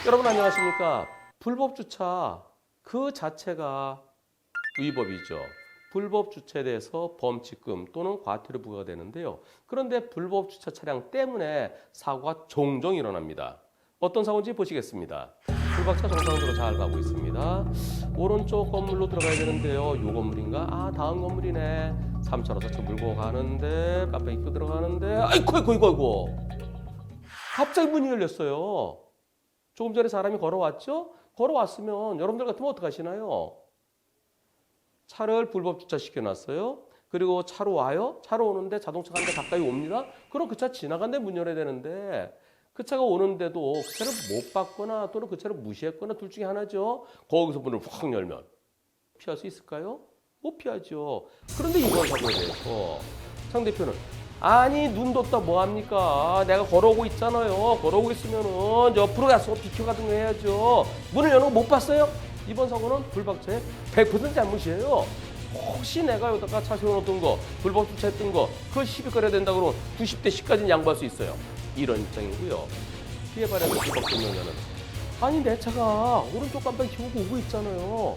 여러분 안녕하십니까? 불법 주차 그 자체가 위법이죠. 불법 주차에 대해서 범칙금 또는 과태료 부과가 되는데요. 그런데 불법 주차 차량 때문에 사고가 종종 일어납니다. 어떤 사고인지 보시겠습니다. 불박차 정상적으로 잘 가고 있습니다. 오른쪽 건물로 들어가야 되는데요. 요 건물인가? 아, 다음 건물이네. 3차로 4차 물고 가는데 깜빡 잊고 들어가는데 아이고 갑자기 문이 열렸어요. 조금 전에 사람이 걸어왔죠? 걸어왔으면 여러분들 같으면 어떡하시나요? 차를 불법 주차시켜놨어요. 그리고 차로 와요. 차로 오는데 자동차가 한 대 가까이 옵니다. 그럼 그 차 지나간데 문 열어야 되는데 그 차가 오는데도 그 차를 못 받거나 또는 그 차를 무시했거나 둘 중에 하나죠. 거기서 문을 확 열면 피할 수 있을까요? 못 피하죠. 그런데 이번 사고에 대해서 상대편은 아니 눈 뒀다 뭐합니까? 내가 걸어오고 있잖아요. 걸어오고 있으면은 옆으로 가서 비켜가든가 해야죠. 문을 여는 거 못 봤어요? 이번 사고는 불박차의 100% 잘못이에요. 혹시 내가 여기다가 차 세워놓던 거, 불법 주차했던 거, 그걸 시비 걸어야 된다고 그러면 90대 10까지는 양보할 수 있어요. 이런 입장이고요. 피해발에서 불법 증명자는 아니 내 차가 오른쪽 깜빡이 켜고 오고 있잖아요.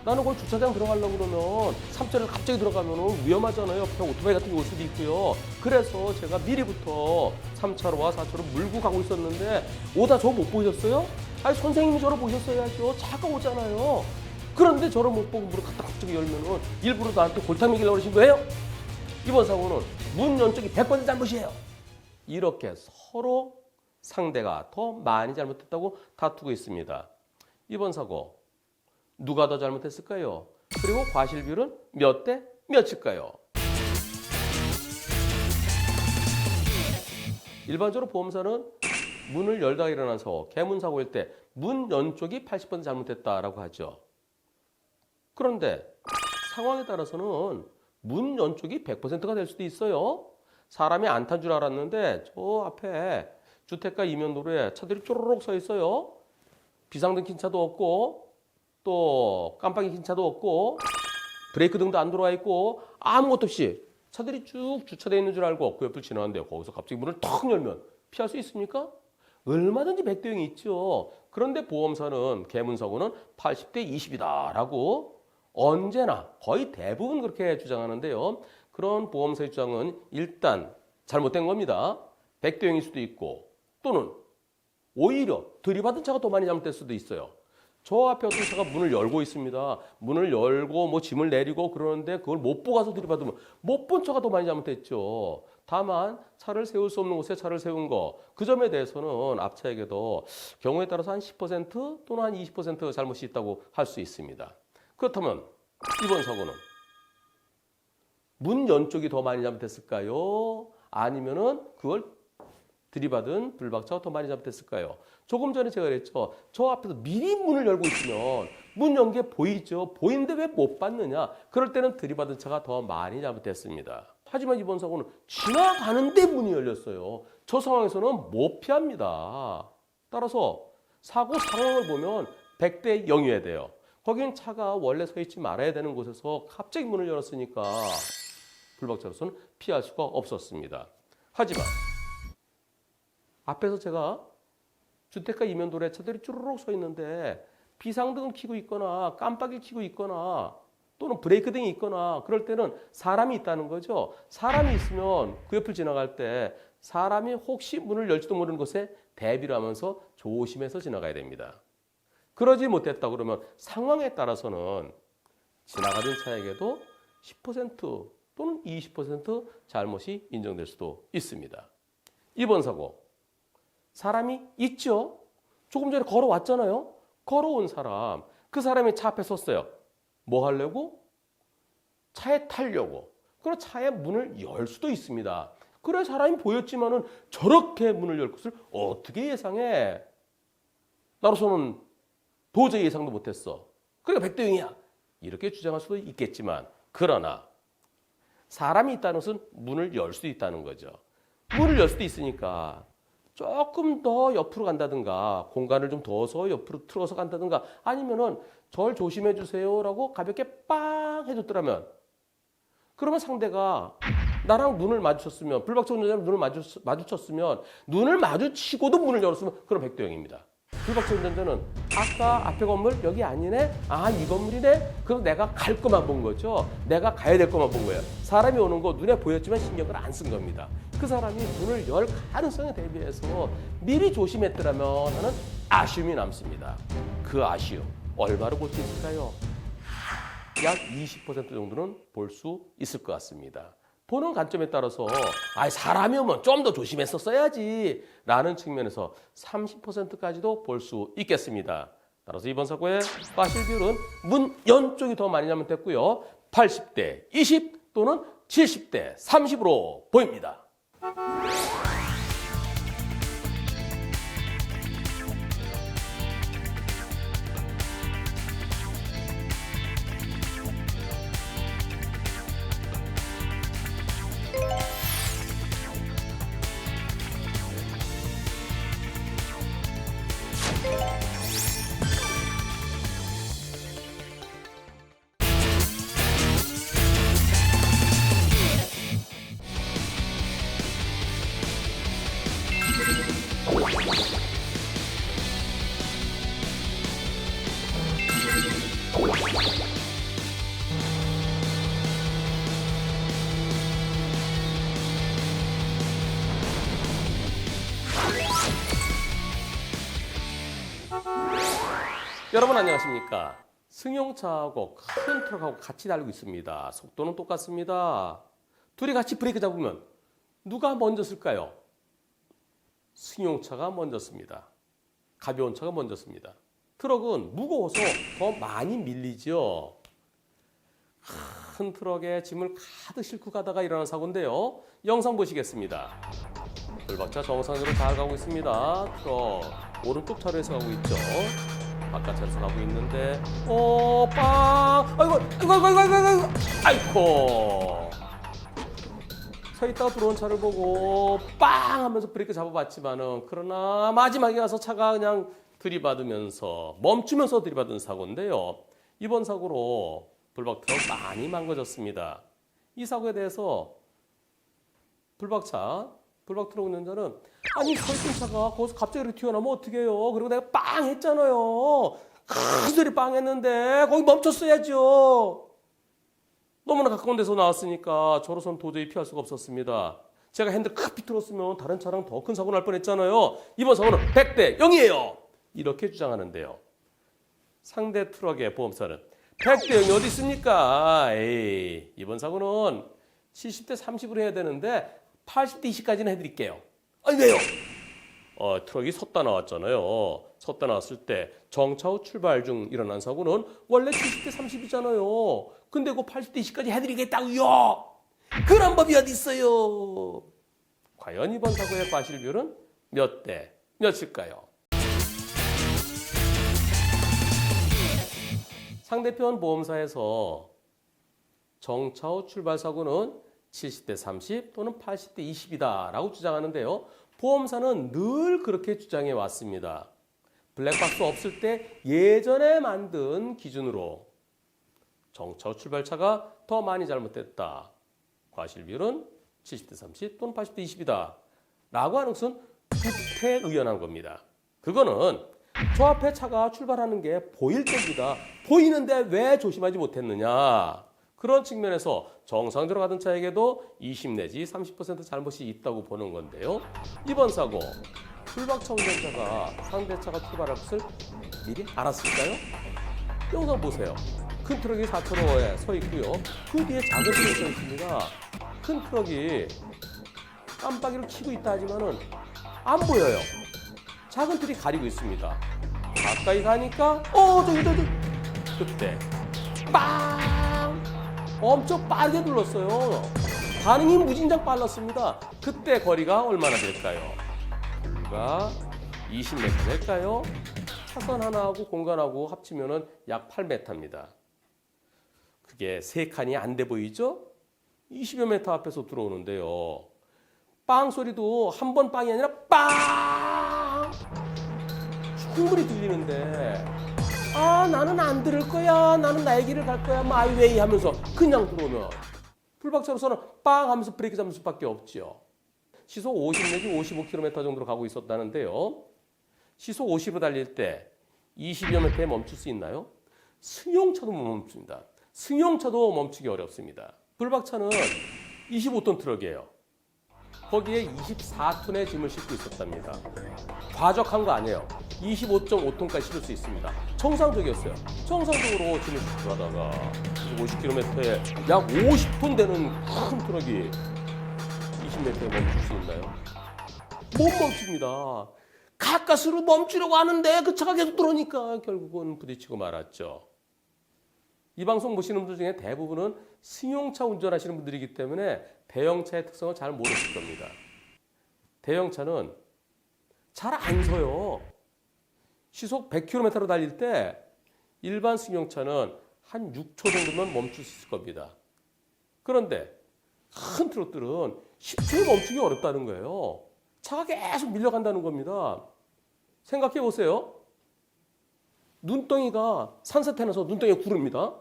나는 거기 주차장 들어가려고 그러면 3차를 갑자기 들어가면 위험하잖아요. 그냥 오토바이 같은 게 올 수도 있고요. 그래서 제가 미리부터 3차로와 4차로 물고 가고 있었는데 오다 저 못 보셨어요? 아니 선생님이 저를 보셨어야죠. 차가 오잖아요. 그런데 저를 못 보고 문을 갖다 갑자기 열면은 일부러 나한테 골탕 먹이려고 그러신 거예요? 이번 사고는 문 연쪽이 100% 잘못이에요. 이렇게 서로 상대가 더 많이 잘못했다고 다투고 있습니다. 이번 사고 누가 더 잘못했을까요? 그리고 과실 비율은 몇 대 몇일까요? 일반적으로 보험사는 문을 열다가 일어난 사고, 개문 사고일 때 문 연쪽이 80% 잘못했다라고 하죠. 그런데 상황에 따라서는 문 연쪽이 100%가 될 수도 있어요. 사람이 안 탄 줄 알았는데 저 앞에 주택가 이면도로에 차들이 쪼르륵 서 있어요. 비상등 킨 차도 없고 또 깜빡이 킨 차도 없고 브레이크 등도 안 들어와 있고 아무것도 없이 차들이 쭉 주차되어 있는 줄 알고 그 옆을 지나는데요. 거기서 갑자기 문을 턱 열면 피할 수 있습니까? 얼마든지 100대 0이 있죠. 그런데 보험사는 개문사고는 80대 20이다라고 언제나 거의 대부분 그렇게 주장하는데요. 그런 보험사의 주장은 일단 잘못된 겁니다. 100대 0일 수도 있고 또는 오히려 들이받은 차가 더 많이 잘못될 수도 있어요. 저 앞에 어떤 차가 문을 열고 있습니다. 문을 열고 뭐 짐을 내리고 그러는데 그걸 못 보고 가서 들이받으면 못 본 차가 더 많이 잘못됐죠. 다만 차를 세울 수 없는 곳에 차를 세운 거, 그 점에 대해서는 앞차에게도 경우에 따라서 한 10% 또는 한 20% 잘못이 있다고 할 수 있습니다. 그렇다면 이번 사고는 문 연쪽이 더 많이 잘못됐을까요? 아니면은 그걸 들이받은 불박차가 더 많이 잘못됐을까요? 조금 전에 제가 그랬죠. 저 앞에서 미리 문을 열고 있으면 문 연 게 보이죠. 보이는데 왜 못 받느냐? 그럴 때는 들이받은 차가 더 많이 잘못됐습니다. 하지만 이번 사고는 지나가는데 문이 열렸어요. 저 상황에서는 못 피합니다. 따라서 사고 상황을 보면 100대 0이어야 돼요. 거긴 차가 원래 서 있지 말아야 되는 곳에서 갑자기 문을 열었으니까 불박차로서는 피할 수가 없었습니다. 하지만 앞에서 제가 주택가 이면도로에 차들이 쭈르륵 서 있는데 비상등을 켜고 있거나 깜빡이를 켜고 있거나 또는 브레이크 등이 있거나 그럴 때는 사람이 있다는 거죠. 사람이 있으면 그 옆을 지나갈 때 사람이 혹시 문을 열지도 모르는 곳에 대비를 하면서 조심해서 지나가야 됩니다. 그러지 못했다 그러면 상황에 따라서는 지나가던 차에게도 10% 또는 20% 잘못이 인정될 수도 있습니다. 이번 사고 사람이 있죠. 조금 전에 걸어왔잖아요. 걸어온 사람, 그 사람이 차 앞에 섰어요. 뭐 하려고? 차에 타려고. 그럼 차의 문을 열 수도 있습니다. 그래 사람이 보였지만은 저렇게 문을 열 것을 어떻게 예상해? 나로서는 도저히 예상도 못했어. 그러니까 100대 0이야. 이렇게 주장할 수도 있겠지만 그러나 사람이 있다는 것은 문을 열 수도 있다는 거죠. 문을 열 수도 있으니까 조금 더 옆으로 간다든가 공간을 좀 더서 옆으로 틀어서 간다든가 아니면은 절 조심해 주세요라고 가볍게 빵 해줬더라면 그러면 상대가 나랑 눈을 마주쳤으면 불박차 운전자랑 눈을 마주쳤으면 눈을 마주치고도 문을 열었으면 그럼 100대 0입니다. 불박차 운전자는 아까 앞에 건물 여기 아니네? 아, 이 건물이네? 그럼 내가 갈 것만 본 거죠. 내가 가야 될 것만 본 거예요. 사람이 오는 거 눈에 보였지만 신경을 안 쓴 겁니다. 그 사람이 문을 열 가능성에 대비해서 미리 조심했더라면 하는 아쉬움이 남습니다. 그 아쉬움 얼마로 볼 수 있을까요? 약 20% 정도는 볼 수 있을 것 같습니다. 보는 관점에 따라서 사람이 오면 좀 더 조심했었어야지 라는 측면에서 30%까지도 볼 수 있겠습니다. 따라서 이번 사고의 과실 비율은 문 연쪽이 더 많이 나면 됐고요. 80대 20 또는 70대 30으로 보입니다. 여러분 안녕하십니까? 승용차하고 큰 트럭하고 같이 달리고 있습니다. 속도는 똑같습니다. 둘이 같이 브레이크 잡으면 누가 먼저 쓸까요? 승용차가 먼저 씁니다. 가벼운 차가 먼저 씁니다. 트럭은 무거워서 더 많이 밀리죠. 큰 트럭에 짐을 가득 싣고 가다가 일어난 사고인데요. 영상 보시겠습니다. 불박차 정상으로 잘 가고 있습니다. 트럭 오른쪽 차로에서 가고 있죠. 바깥차에서 가고 있는데 빵! 아이고 서 있다가 들어온 차를 보고 빵! 하면서 브레이크 잡아봤지만은 그러나 마지막에 가서 차가 그냥 들이받으면서 멈추면서 들이받은 사고인데요. 이번 사고로 불박 트럭 많이 망가졌습니다. 이 사고에 대해서 불박 트럭 운전자는 아니 서 있던 차가 거기서 갑자기 이렇게 튀어나오면 어떡해요. 그리고 내가 빵 했잖아요. 큰 소리 빵 했는데 거기 멈췄어야죠. 너무나 가까운 데서 나왔으니까 저로선 도저히 피할 수가 없었습니다. 제가 핸들 크 비틀었으면 다른 차랑 더 큰 사고 날 뻔했잖아요. 이번 사고는 100대 0이에요. 이렇게 주장하는데요. 상대 트럭의 보험사는 100대 0이 어디 있습니까? 에이, 이번 사고는 70대 30으로 해야 되는데 80대 20까지는 해드릴게요. 아니 왜요? 트럭이 섰다 나왔잖아요. 섰다 나왔을 때 정차 후 출발 중 일어난 사고는 원래 70대 30이잖아요. 근데 그 80대 20까지 해드리겠다고요. 그런 법이 어디 있어요? 과연 이번 사고의 과실 비율은 몇 대 몇일까요? 상대편 보험사에서 정차 후 출발 사고는 70대 30 또는 80대 20이다 라고 주장하는데요. 보험사는 늘 그렇게 주장해 왔습니다. 블랙박스 없을 때 예전에 만든 기준으로 정차 후 출발차가 더 많이 잘못됐다. 과실 비율은 70대 30 또는 80대 20이다 라고 하는 것은 구태의연한 겁니다. 그거는 저 앞에 차가 출발하는 게 보일 때입니다. 보이는데 왜 조심하지 못했느냐. 그런 측면에서 정상적으로 가던 차에게도 20 내지 30% 잘못이 있다고 보는 건데요. 이번 사고 불박차 운전자가 상대차가 출발할 것을 미리 알았을까요? 영상 보세요. 큰 트럭이 4차로에 서 있고요. 그 뒤에 작은 트럭이 서 있습니다. 큰 트럭이 깜빡이를 켜고 있다 하지만은 안 보여요. 작은 트럭이 가리고 있습니다. 가까이 가니까 저기 그때 빵! 엄청 빠르게 눌렀어요. 반응이 무진장 빨랐습니다. 그때 거리가 얼마나 될까요? 불과 20m 될까요? 차선 하나하고 공간하고 합치면 약 8m입니다. 그게 3칸이 안 돼 보이죠? 20여 m 앞에서 들어오는데요. 빵 소리도 한 번 빵이 아니라 빵! 충분히 들리는데 나는 안 들을 거야. 나는 나의 길을 갈 거야. 마이웨이 하면서 그냥 들어오면 불박차로서는 빵 하면서 브레이크 잡는 수밖에 없죠. 시속 50 내지 55km 정도로 가고 있었다는데요. 시속 50으로 달릴 때 20여 m에 멈출 수 있나요? 승용차도 못 멈춥니다. 승용차도 멈추기 어렵습니다. 불박차는 25톤 트럭이에요. 거기에 24톤의 짐을 싣고 있었답니다. 과적한 거 아니에요. 25.5톤까지 실을 수 있습니다. 정상적이었어요. 정상적으로 짐을 싣고 가다가 50km에 약 50톤 되는 큰 트럭이 20m에 멈출 수 있나요? 못 멈춥니다. 가까스로 멈추려고 하는데 그 차가 계속 들어오니까 결국은 부딪히고 말았죠. 이 방송 보시는 분들 중에 대부분은 승용차 운전하시는 분들이기 때문에 대형차의 특성을 잘 모르실 겁니다. 대형차는 잘 안 서요. 시속 100km로 달릴 때 일반 승용차는 한 6초 정도면 멈출 수 있을 겁니다. 그런데 큰 트럭들은 10초에 멈추기 어렵다는 거예요. 차가 계속 밀려간다는 겁니다. 생각해 보세요. 눈덩이가 산사태 나서 눈덩이가 구릅니다.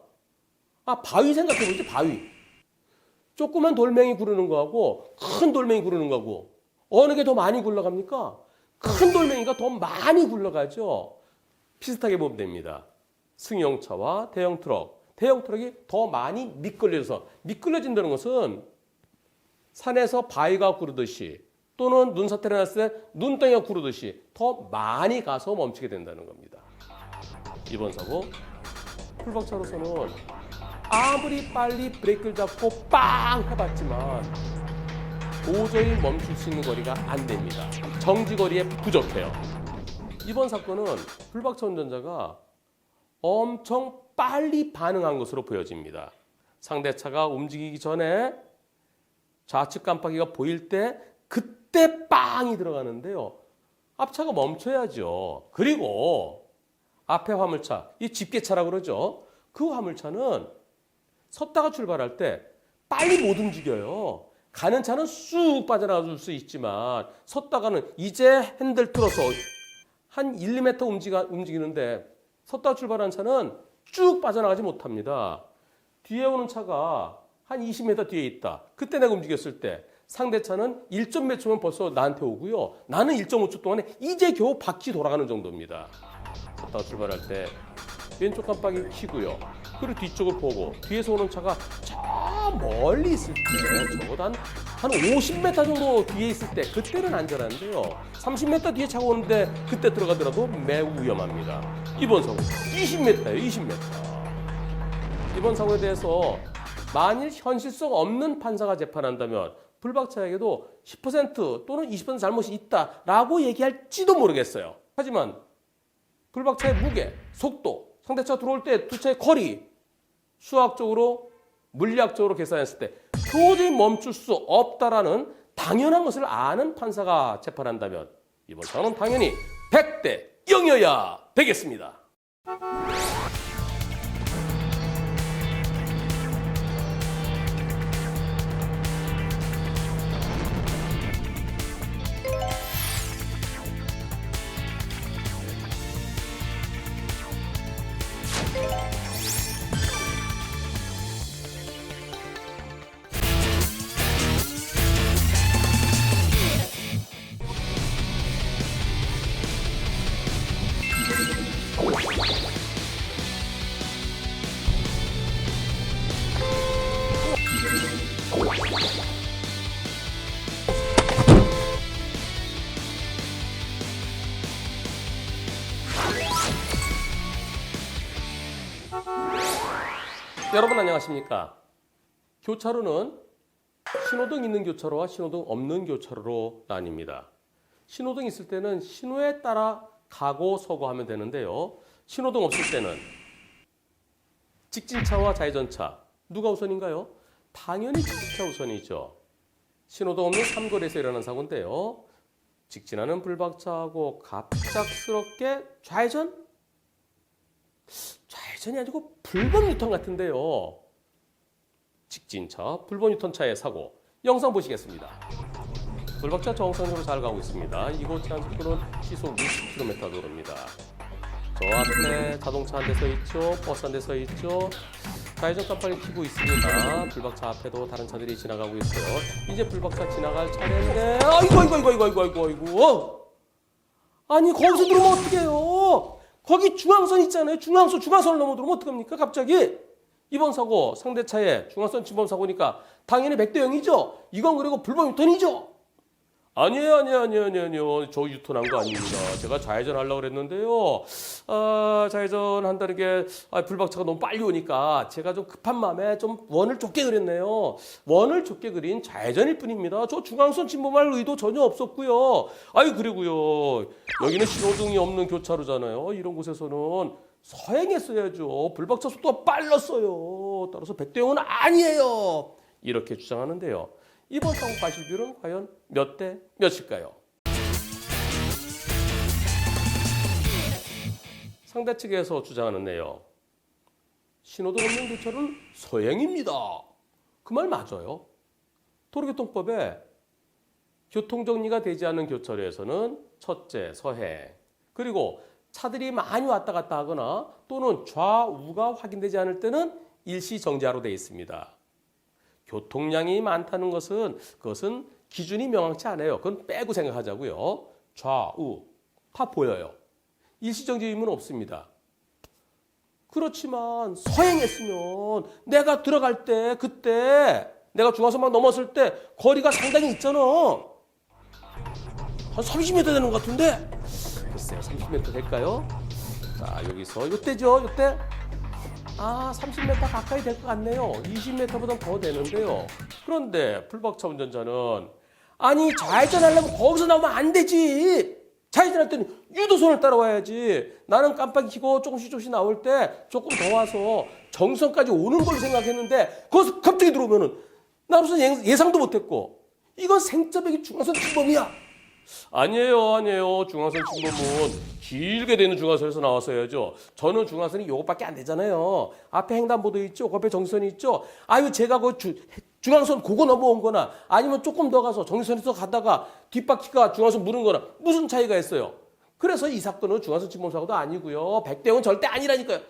바위 생각해 보지, 바위. 조그만 돌멩이 구르는 거하고 큰 돌멩이 구르는 거하고 어느 게 더 많이 굴러갑니까? 큰 돌멩이가 더 많이 굴러가죠. 비슷하게 보면 됩니다. 승용차와 대형 트럭. 대형 트럭이 더 많이 미끌려서, 미끌려진다는 것은 산에서 바위가 구르듯이 또는 눈사태가 났을 때 눈덩이가 구르듯이 더 많이 가서 멈추게 된다는 겁니다. 이번 사고, 풀박차로서는 아무리 빨리 브레이크를 잡고 빵 해봤지만 도저히 멈출 수 있는 거리가 안 됩니다. 정지거리에 부족해요. 이번 사건은 풀박차 운전자가 엄청 빨리 반응한 것으로 보여집니다. 상대차가 움직이기 전에 좌측 깜빡이가 보일 때 그때 빵이 들어가는데요. 앞차가 멈춰야죠. 그리고 앞에 화물차, 이 집게차라고 그러죠. 그 화물차는 섰다가 출발할 때 빨리 못 움직여요. 가는 차는 쑥 빠져나갈 수 있지만 섰다가는 이제 핸들 틀어서 한 1, 2m 움직이는데 섰다가 출발한 차는 쭉 빠져나가지 못합니다. 뒤에 오는 차가 한 20m 뒤에 있다. 그때 내가 움직였을 때 상대차는 1점 몇 초면 벌써 나한테 오고요. 나는 1.5초 동안에 이제 겨우 바퀴 돌아가는 정도입니다. 섰다가 출발할 때 왼쪽 깜빡이 켜고요. 그리고 뒤쪽을 보고 뒤에서 오는 차가 저 멀리 있을 때 적어도 한 50m 정도 뒤에 있을 때 그때는 안전한데요. 30m 뒤에 차가 오는데 그때 들어가더라도 매우 위험합니다. 이번 사고 20m예요. 20m. 이번 사고에 대해서 만일 현실성 없는 판사가 재판한다면 불박차에게도 10% 또는 20% 잘못이 있다라고 얘기할지도 모르겠어요. 하지만 불박차의 무게, 속도, 상대차 들어올 때 두 차의 거리, 수학적으로, 물리학적으로 계산했을 때 도저히 멈출 수 없다라는 당연한 것을 아는 판사가 재판한다면 이번 사건은 당연히 100대 0이어야 되겠습니다. 여러분 안녕하십니까? 교차로는 신호등 있는 교차로와 신호등 없는 교차로로 나뉩니다. 신호등 있을 때는 신호에 따라 가고 서고 하면 되는데요. 신호등 없을 때는 직진차와 좌회전차 누가 우선인가요? 당연히 직진차 우선이죠. 신호등 없는 삼거리에서 일어난 사고인데요. 직진하는 불박차하고 갑작스럽게 좌회전이 아니고 불법 유턴 같은데요. 직진차, 불법 유턴차의 사고 영상 보시겠습니다. 불박차 정상적으로 잘 가고 있습니다. 이곳 제한 속도는 시속 60km 도로입니다. 저 앞에 자동차 한 대 서 있죠. 버스 한 대 서 있죠. 좌회전 깜빡이 켜고 있습니다. 불박차 앞에도 다른 차들이 지나가고 있어요. 이제 불박차 지나갈 차례인데 아이고 아니 거기서 들어오면 어떡해요? 거기 중앙선 있잖아요. 중앙선을 넘어 들어오면 어떡합니까? 갑자기 이번 사고 상대차에 중앙선 침범 사고니까 당연히 100대 0이죠. 이건 그리고 불법 유턴이죠. 아니에요. 저 유턴한 거 아닙니다. 제가 좌회전 하려고 그랬는데요. 좌회전 한다는 게 불박차가 너무 빨리 오니까 제가 좀 급한 마음에 좀 원을 좁게 그렸네요. 원을 좁게 그린 좌회전일 뿐입니다. 저 중앙선 침범할 의도 전혀 없었고요. 그리고요. 여기는 신호등이 없는 교차로잖아요. 이런 곳에서는 서행했어야죠. 불박차 속도가 빨랐어요. 따라서 100대 0은 아니에요. 이렇게 주장하는데요. 이번 사고 과실 비율은 과연 몇 대 몇일까요? 상대 측에서 주장하는 내용. 신호등 없는 교차로는 서행입니다. 그 말 맞아요. 도로교통법에 교통정리가 되지 않는 교차로에서는 첫째 서행, 그리고 차들이 많이 왔다 갔다 하거나 또는 좌우가 확인되지 않을 때는 일시 정지하로 되어 있습니다. 교통량이 많다는 것은 그것은 기준이 명확치 않아요. 그건 빼고 생각하자고요. 좌우 다 보여요. 일시정지 의무는 없습니다. 그렇지만 서행했으면 내가 들어갈 때 그때 내가 중앙선만 넘었을 때 거리가 상당히 있잖아. 한 30m 되는 것 같은데 글쎄요 30m 될까요? 자 여기서 요때죠 요때 30m 가까이 될 것 같네요. 20m보다 더 되는데요. 그런데 불박차 운전자는 좌회전 하려면 거기서 나오면 안 되지. 좌회전할 때는 유도선을 따라와야지. 나는 깜빡이 켜고 조금씩 나올 때 조금 더 와서 정선까지 오는 걸로 생각했는데 거기서 갑자기 들어오면은 나로서 예상도 못했고 이건 생짜배기 중앙선 침범이야. 아니에요. 중앙선 침범은 길게 되는 중앙선에서 나왔어야죠. 저는 중앙선이 이것밖에 안 되잖아요. 앞에 횡단보도 있죠. 그 앞에 정선이 있죠. 제가 그 중앙선 그거 넘어온 거나 아니면 조금 더 가서 정선에서 가다가 뒷바퀴가 중앙선 무는 거나 무슨 차이가 있어요. 그래서 이 사건은 중앙선 침범 사고도 아니고요. 100대 0은 절대 아니라니까요.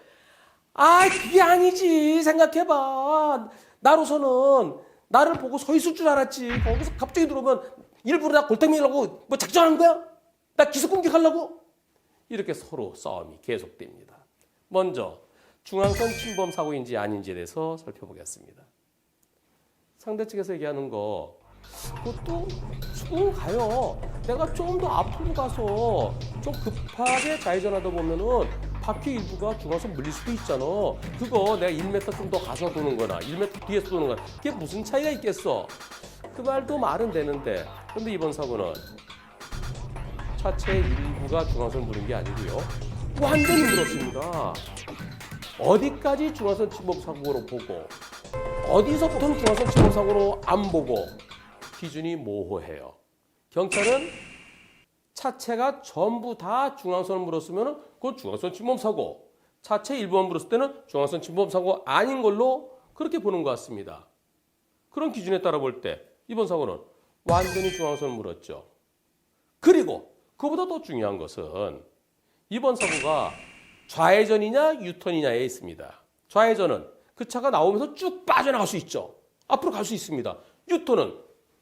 그게 아니지. 생각해봐. 나로서는 나를 보고 서 있을 줄 알았지. 거기서 갑자기 들어오면 일부러 나 골탕먹이려고 뭐 작전한 거야? 나 기습 공격하려고? 이렇게 서로 싸움이 계속됩니다. 먼저 중앙선 침범 사고인지 아닌지에 대해서 살펴보겠습니다. 상대 측에서 얘기하는 거 그것도 수긍 가요. 내가 좀 더 앞으로 가서 좀 급하게 좌회전하다 보면은 바퀴 일부가 중앙선 물릴 수도 있잖아. 그거 내가 1m 좀 더 가서 도는 거나 1m 뒤에서 도는 거나 그게 무슨 차이가 있겠어. 그 말도 말은 되는데 그런데 이번 사고는 차체 일부가 중앙선을 물은 게 아니고요. 완전히 물었습니다. 어디까지 중앙선 침범 사고로 보고 어디서부터는 중앙선 침범 사고로 안 보고 기준이 모호해요. 경찰은 차체가 전부 다 중앙선을 물었으면 그건 중앙선 침범 사고, 차체 일부만 물었을 때는 중앙선 침범 사고 아닌 걸로 그렇게 보는 것 같습니다. 그런 기준에 따라 볼 때 이번 사고는 완전히 중앙선을 물었죠. 그리고 그보다 더 중요한 것은 이번 사고가 좌회전이냐 유턴이냐에 있습니다. 좌회전은 그 차가 나오면서 쭉 빠져나갈 수 있죠. 앞으로 갈 수 있습니다. 유턴은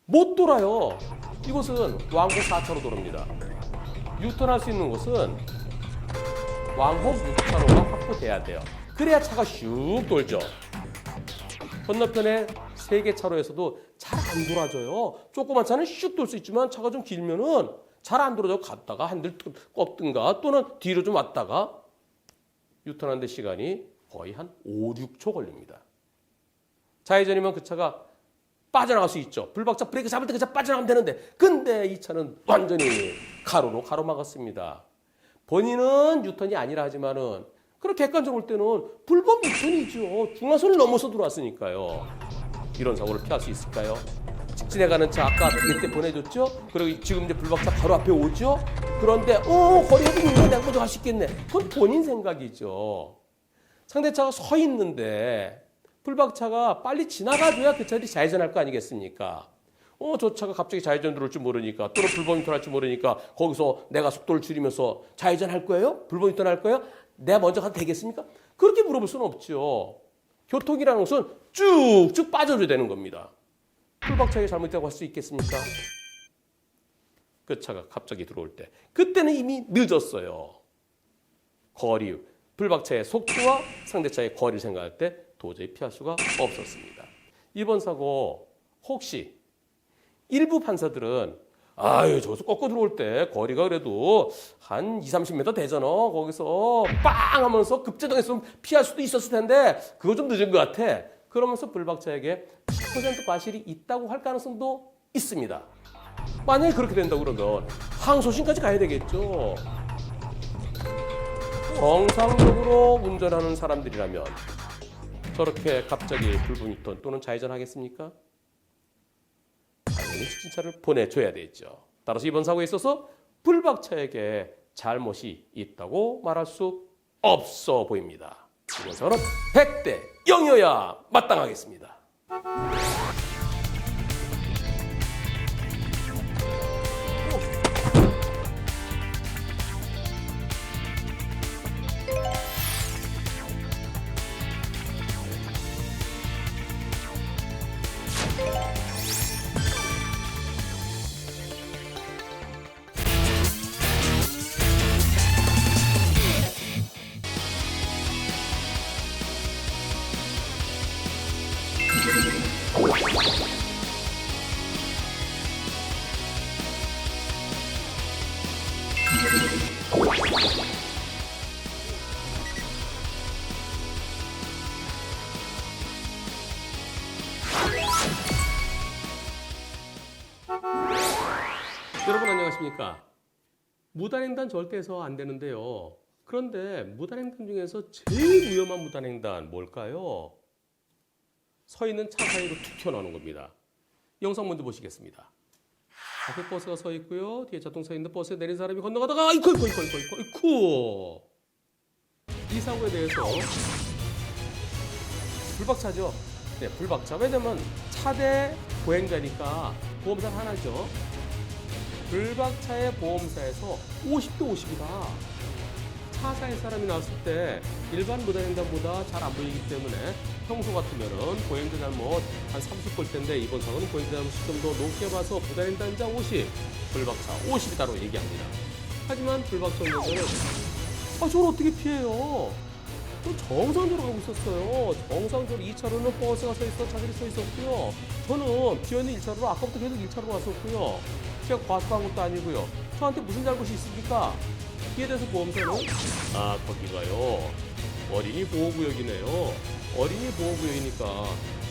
못 돌아요. 이곳은 왕복 4차로 도로입니다. 유턴할 수 있는 곳은 왕복 6차로가 확보돼야 돼요. 그래야 차가 슉 돌죠. 건너편에 3개 차로에서도 잘 안 돌아져요. 조그만 차는 슉 돌 수 있지만 차가 좀 길면은 잘 안 돌아져. 갔다가 핸들 꺾든가 또는 뒤로 좀 왔다가 유턴하는 데 시간이 거의 한 5, 6초 걸립니다. 좌회전이면 그 차가 빠져나갈 수 있죠. 불박차 브레이크 잡을 때 그 차 빠져나가면 되는데 근데 이 차는 완전히 가로로 가로막았습니다. 본인은 유턴이 아니라 하지만은 그렇게 객관적으로 볼 때는 불법 유턴이죠. 중앙선을 넘어서 들어왔으니까요. 이런 사고를 피할 수 있을까요? 직진해 가는 차 아까 그때 보내줬죠? 그리고 지금 이제 불박차 바로 앞에 오죠? 그런데 거리 헤딩 있는데 내가 먼저 갈 수 있겠네. 그건 본인 생각이죠. 상대차가 서 있는데 불박차가 빨리 지나가줘야 그 차들이 좌회전할 거 아니겠습니까? 저 차가 갑자기 좌회전 들어올 줄 모르니까 또는 불법 유턴할 줄 모르니까 거기서 내가 속도를 줄이면서 좌회전할 거예요? 불법 유턴할 거예요? 내가 먼저 가도 되겠습니까? 그렇게 물어볼 수는 없죠. 교통이라는 것은 쭉쭉 빠져줘야 되는 겁니다. 불박차에게 잘못했다고 할 수 있겠습니까? 그 차가 갑자기 들어올 때. 그때는 이미 늦었어요. 거리, 불박차의 속도와 상대차의 거리를 생각할 때 도저히 피할 수가 없었습니다. 이번 사고 혹시 일부 판사들은 아유 저기서 꺾어 들어올 때 거리가 그래도 한 20-30m 되잖아. 거기서 빵 하면서 급제동했으면 피할 수도 있었을 텐데 그거 좀 늦은 것 같아. 그러면서 불박차에게 10% 과실이 있다고 할 가능성도 있습니다. 만약에 그렇게 된다 그러면 항소심까지 가야 되겠죠. 정상적으로 운전하는 사람들이라면 저렇게 갑자기 불분유턴 또는 좌회전하겠습니까? 당연히 직진차를 보내줘야 되죠. 따라서 이번 사고에 있어서 불박차에게 잘못이 있다고 말할 수 없어 보입니다. 이번 사고는 100대 0이어야 마땅하겠습니다. 여러분 안녕하십니까? 무단횡단 절대 해서 안 되는데요. 그런데 무단횡단 중에서 제일 위험한 무단횡단 뭘까요? 서 있는 차 사이로 툭 튀어나오는 겁니다. 영상 먼저 보시겠습니다. 앞에 버스가 서 있고요. 뒤에 자동차 있는데 버스에 내린 사람이 건너가다가 아이쿠. 이 사고에 대해서 불박차죠. 네, 불박차. 왜냐면 차대 보행자니까 보험사는 하나죠. 불박차의 보험사에서 50대 50이다. 차사의 사람이 나왔을 때 일반 무단횡단보다 잘 안 보이기 때문에 평소 같으면은 보행자 잘못 한 30볼 텐데 이번 사고는 보행자 잘못이 좀 더 높게 봐서 무단횡단자 50, 불박차 50이다로 얘기합니다. 하지만 불박차 운전자는 저걸 어떻게 피해요? 저 정상적으로 가고 있었어요. 정상적으로 2차로는 버스가 서 있어, 차들이 서 있었고요. 저는 비어있는 1차로로 아까부터 계속 1차로로 왔었고요. 제가 과속한 것도 아니고요. 저한테 무슨 잘못이 있습니까? 이에 대해서 보험사는 거기가요. 어린이 보호구역이네요. 어린이 보호구역이니까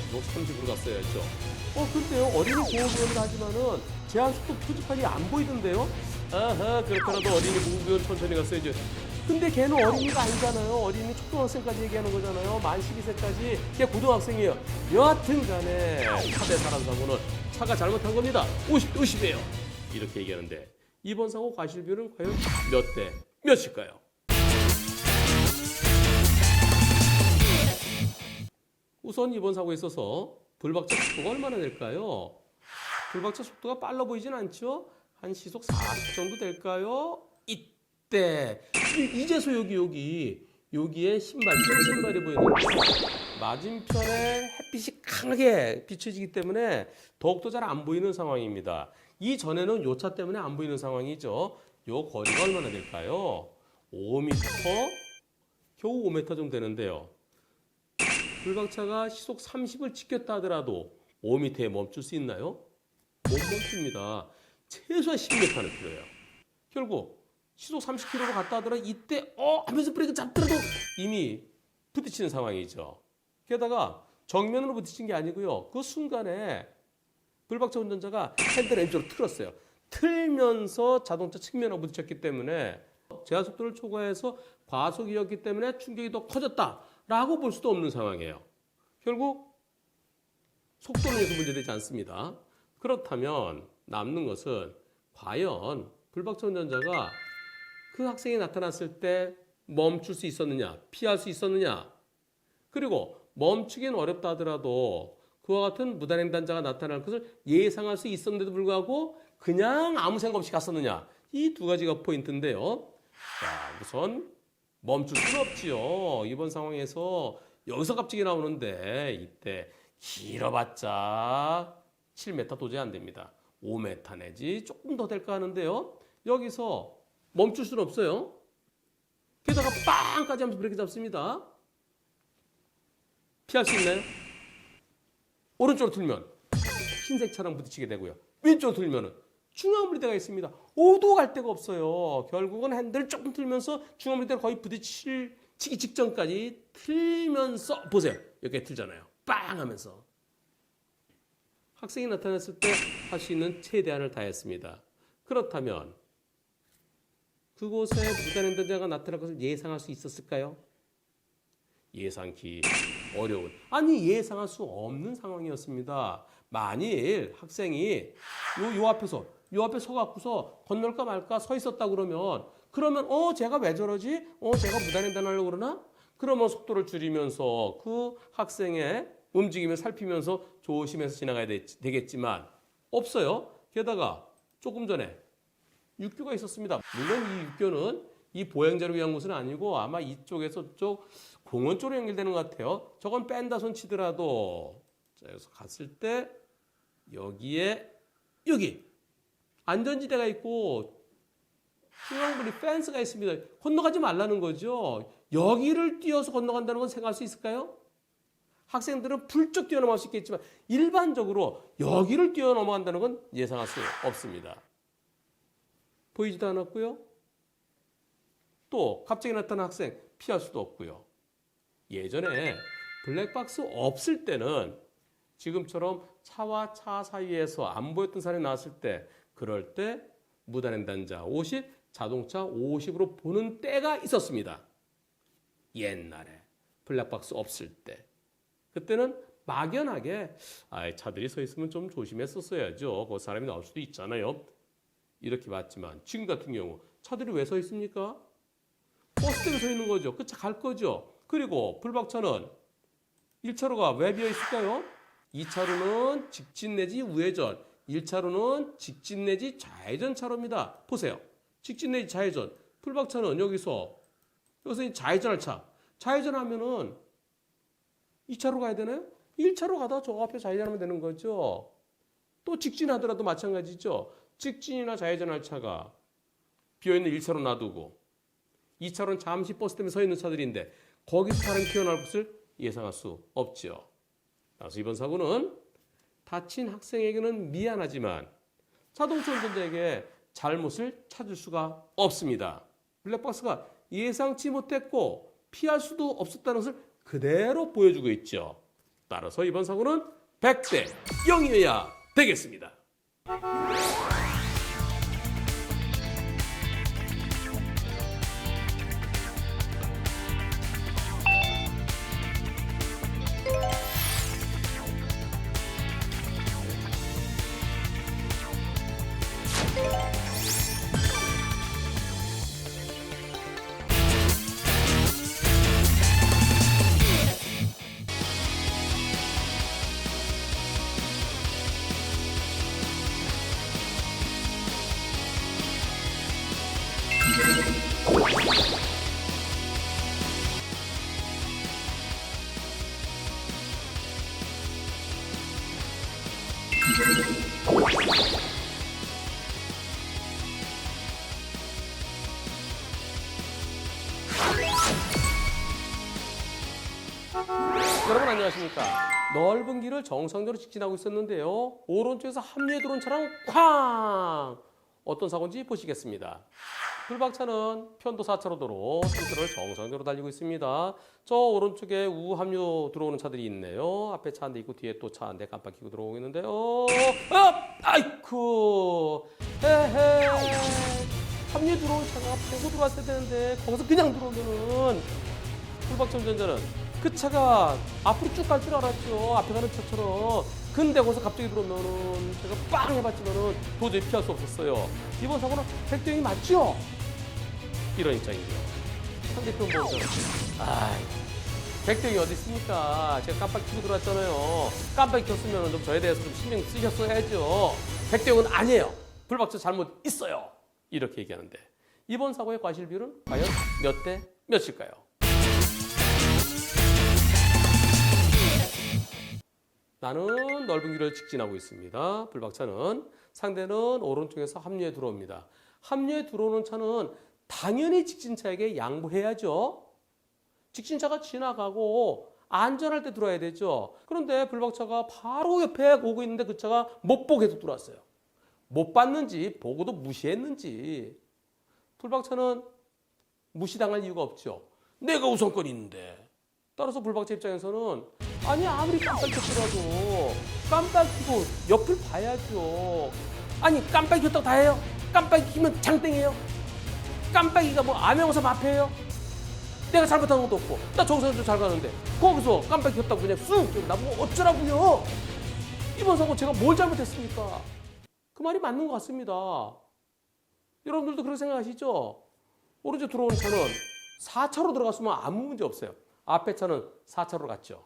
시속 30으로 갔어야죠. 근데요. 어린이 보호구역을 하지만은 제한속도 표지판이 안 보이던데요. 그렇더라도 어린이 보호구역은 천천히 갔어야죠. 근데 걔는 어린이가 아니잖아요. 어린이 초등학생까지 얘기하는 거잖아요. 만 12세까지 걔 고등학생이에요. 여하튼 간에 차대 사람 사고는 차가 잘못한 겁니다. 50대 50이에요. 이렇게 얘기하는데 이번 사고 과실비율은 과연 몇 대 몇일까요? 우선 이번 사고에 있어서 불박차 속도가 얼마나 될까요? 불박차 속도가 빨라 보이진 않죠? 한 시속 40 정도 될까요? 이때 이제서 여기에 신발이 보이는데 맞은편에 햇빛이 강하게 비춰지기 때문에 더욱더 잘 안 보이는 상황입니다. 이전에는 요 차 때문에 안 보이는 상황이죠. 요 거리가 얼마나 될까요? 5m? 겨우 5m 정도 되는데요. 불박차가 시속 30을 지켰다 하더라도 5m에 멈출 수 있나요? 못 멈춥니다. 최소한 10m는 필요해요. 결국 시속 30km로 갔다 하더라도 이때 하면서 브레이크 잡더라도 이미 부딪히는 상황이죠. 게다가 정면으로 부딪힌 게 아니고요. 그 순간에 불박차 운전자가 핸들을 왼쪽으로 틀었어요. 틀면서 자동차 측면으로 부딪혔기 때문에 제한속도를 초과해서 과속이었기 때문에 충격이 더 커졌다라고 볼 수도 없는 상황이에요. 결국 속도는 여기서 문제되지 않습니다. 그렇다면 남는 것은 과연 불박차 운전자가 그 학생이 나타났을 때 멈출 수 있었느냐, 피할 수 있었느냐, 그리고 멈추기는 어렵다 하더라도 그와 같은 무단횡단자가 나타날 것을 예상할 수 있었는데도 불구하고 그냥 아무 생각 없이 갔었느냐, 이 두 가지가 포인트인데요. 자, 우선 멈출 수는 없지요. 이번 상황에서 여기서 갑자기 나오는데 이때 길어봤자 7m 도저히 안 됩니다. 5m 내지 조금 더 될까 하는데요. 여기서 멈출 수는 없어요. 게다가 빵까지 하면서 브레이크 잡습니다. 피할 수 있나요? 오른쪽으로 틀면 흰색 차랑 부딪히게 되고요. 왼쪽으로 틀면은 중앙분리대가 있습니다. 오도 갈 데가 없어요. 결국은 핸들을 조금 틀면서 중앙분리대를 거의 부딪히기 직전까지 틀면서 보세요. 이렇게 틀잖아요. 빵 하면서. 학생이 나타났을 때 할 수 있는 최대한을 다했습니다. 그렇다면 그곳에 무단 횡단자가 나타날 것을 예상할 수 있었을까요? 예상치 어려운, 아니 예상할 수 없는 상황이었습니다. 만일 학생이 요 앞에 서갖고서 건널까 말까 서 있었다 그러면 제가 왜 저러지? 제가 무단횡단하려고 그러나? 그러면 속도를 줄이면서 그 학생의 움직임을 살피면서 조심해서 지나가야 되겠지만 없어요. 게다가 조금 전에 육교가 있었습니다. 물론 이 육교는 이 보행자를 위한 곳은 아니고 아마 이쪽에서 저쪽 공원 쪽으로 연결되는 것 같아요. 저건 뺀다 손 치더라도 자, 여기서 갔을 때 여기 안전지대가 있고 중앙분리 펜스가 있습니다. 건너가지 말라는 거죠. 여기를 뛰어서 건너간다는 건 생각할 수 있을까요? 학생들은 불쩍 뛰어넘을 수 있겠지만 일반적으로 여기를 뛰어넘어간다는 건 예상할 수 없습니다. 보이지도 않았고요. 또 갑자기 나타난 학생 피할 수도 없고요. 예전에 블랙박스 없을 때는 지금처럼 차와 차 사이에서 안 보였던 사람이 나왔을 때 그럴 때 무단횡단자 50, 자동차 50으로 보는 때가 있었습니다. 옛날에 블랙박스 없을 때. 그때는 막연하게 차들이 서 있으면 좀 조심했었어야죠. 그 사람이 나올 수도 있잖아요. 이렇게 봤지만 지금 같은 경우 차들이 왜 서 있습니까? 버스 때문에 서 있는 거죠. 그 차 갈 거죠. 그리고 불박차는 1차로가 왜 비어 있을까요? 2차로는 직진 내지 우회전, 1차로는 직진 내지 좌회전 차로입니다. 보세요. 직진 내지 좌회전. 불박차는 여기서 좌회전할 차. 좌회전하면은 2차로 가야 되나요? 1차로 가다 저 앞에 좌회전하면 되는 거죠. 또 직진하더라도 마찬가지죠. 직진이나 좌회전할 차가 비어있는 1차로 놔두고 2차로는 잠시 버스 때문에 서 있는 차들인데 거기서 사람이 튀어나올 것을 예상할 수 없죠. 그래서 이번 사고는 다친 학생에게는 미안하지만 자동차 운전자에게 잘못을 찾을 수가 없습니다. 블랙박스가 예상치 못했고 피할 수도 없었다는 것을 그대로 보여주고 있죠. 따라서 이번 사고는 100대 0이어야 되겠습니다. 여러분 안녕하십니까. 넓은 길을 정상적으로 직진하고 있었는데요. 오른쪽에서 합류해 들어온 차량 쾅! 어떤 사고인지 보시겠습니다. 불박차는 편도 4차로 도로 센터를 정상적으로 달리고 있습니다. 저 오른쪽에 우합류 들어오는 차들이 있네요. 앞에 차 한 대 있고 뒤에 또 차 한 대 깜빡 켜고 들어오고 있는데요. 아이쿠 헤헤 합류 들어온 차가 보고 들어왔어야 되는데 거기서 그냥 들어오면은 불박차 운전자는 그 차가 앞으로 쭉 갈 줄 알았죠. 앞에 가는 차처럼. 근데 거기서 갑자기 들어오면은 제가 빵 해봤지만은 도저히 피할 수 없었어요. 이번 사고는 백대형이 맞죠? 이런 입장이죠. 상대편 보호자는 백대형이 어디 있습니까? 제가 깜빡 켜고 들어왔잖아요. 깜빡 켰으면 좀 저에 대해서 좀 신경 쓰셨어야죠. 백대형은 아니에요. 불박차 잘못 있어요. 이렇게 얘기하는데 이번 사고의 과실 비율은 과연 몇 대 몇일까요? 나는 넓은 길을 직진하고 있습니다. 불박차는 상대는 오른쪽에서 합류해 들어옵니다. 합류해 들어오는 차는 당연히 직진차에게 양보해야죠. 직진차가 지나가고 안전할 때 들어와야 되죠. 그런데 불박차가 바로 옆에 오고 있는데 그 차가 못 보고 계속 들어왔어요. 못 봤는지 보고도 무시했는지. 불박차는 무시당할 이유가 없죠. 내가 우선권이 있는데. 따라서 불박차 입장에서는 아니 아무리 깜빡했더라도 깜빡이고 옆을 봐야죠. 아니 깜빡이 켰다고 다 해요? 깜빡이 키면 장땡이에요? 깜빡이가 뭐 암행어사 마패예요? 내가 잘못한 것도 없고 나 정상적으로 잘 가는데 거기서 깜빡이 켰다고 그냥 쑥 나보고 어쩌라고요? 이번 사고 제가 뭘 잘못했습니까? 그 말이 맞는 것 같습니다. 여러분들도 그렇게 생각하시죠? 오른쪽 들어오는 차는 4차로 들어갔으면 아무 문제 없어요. 앞에 차는 4차로로 갔죠.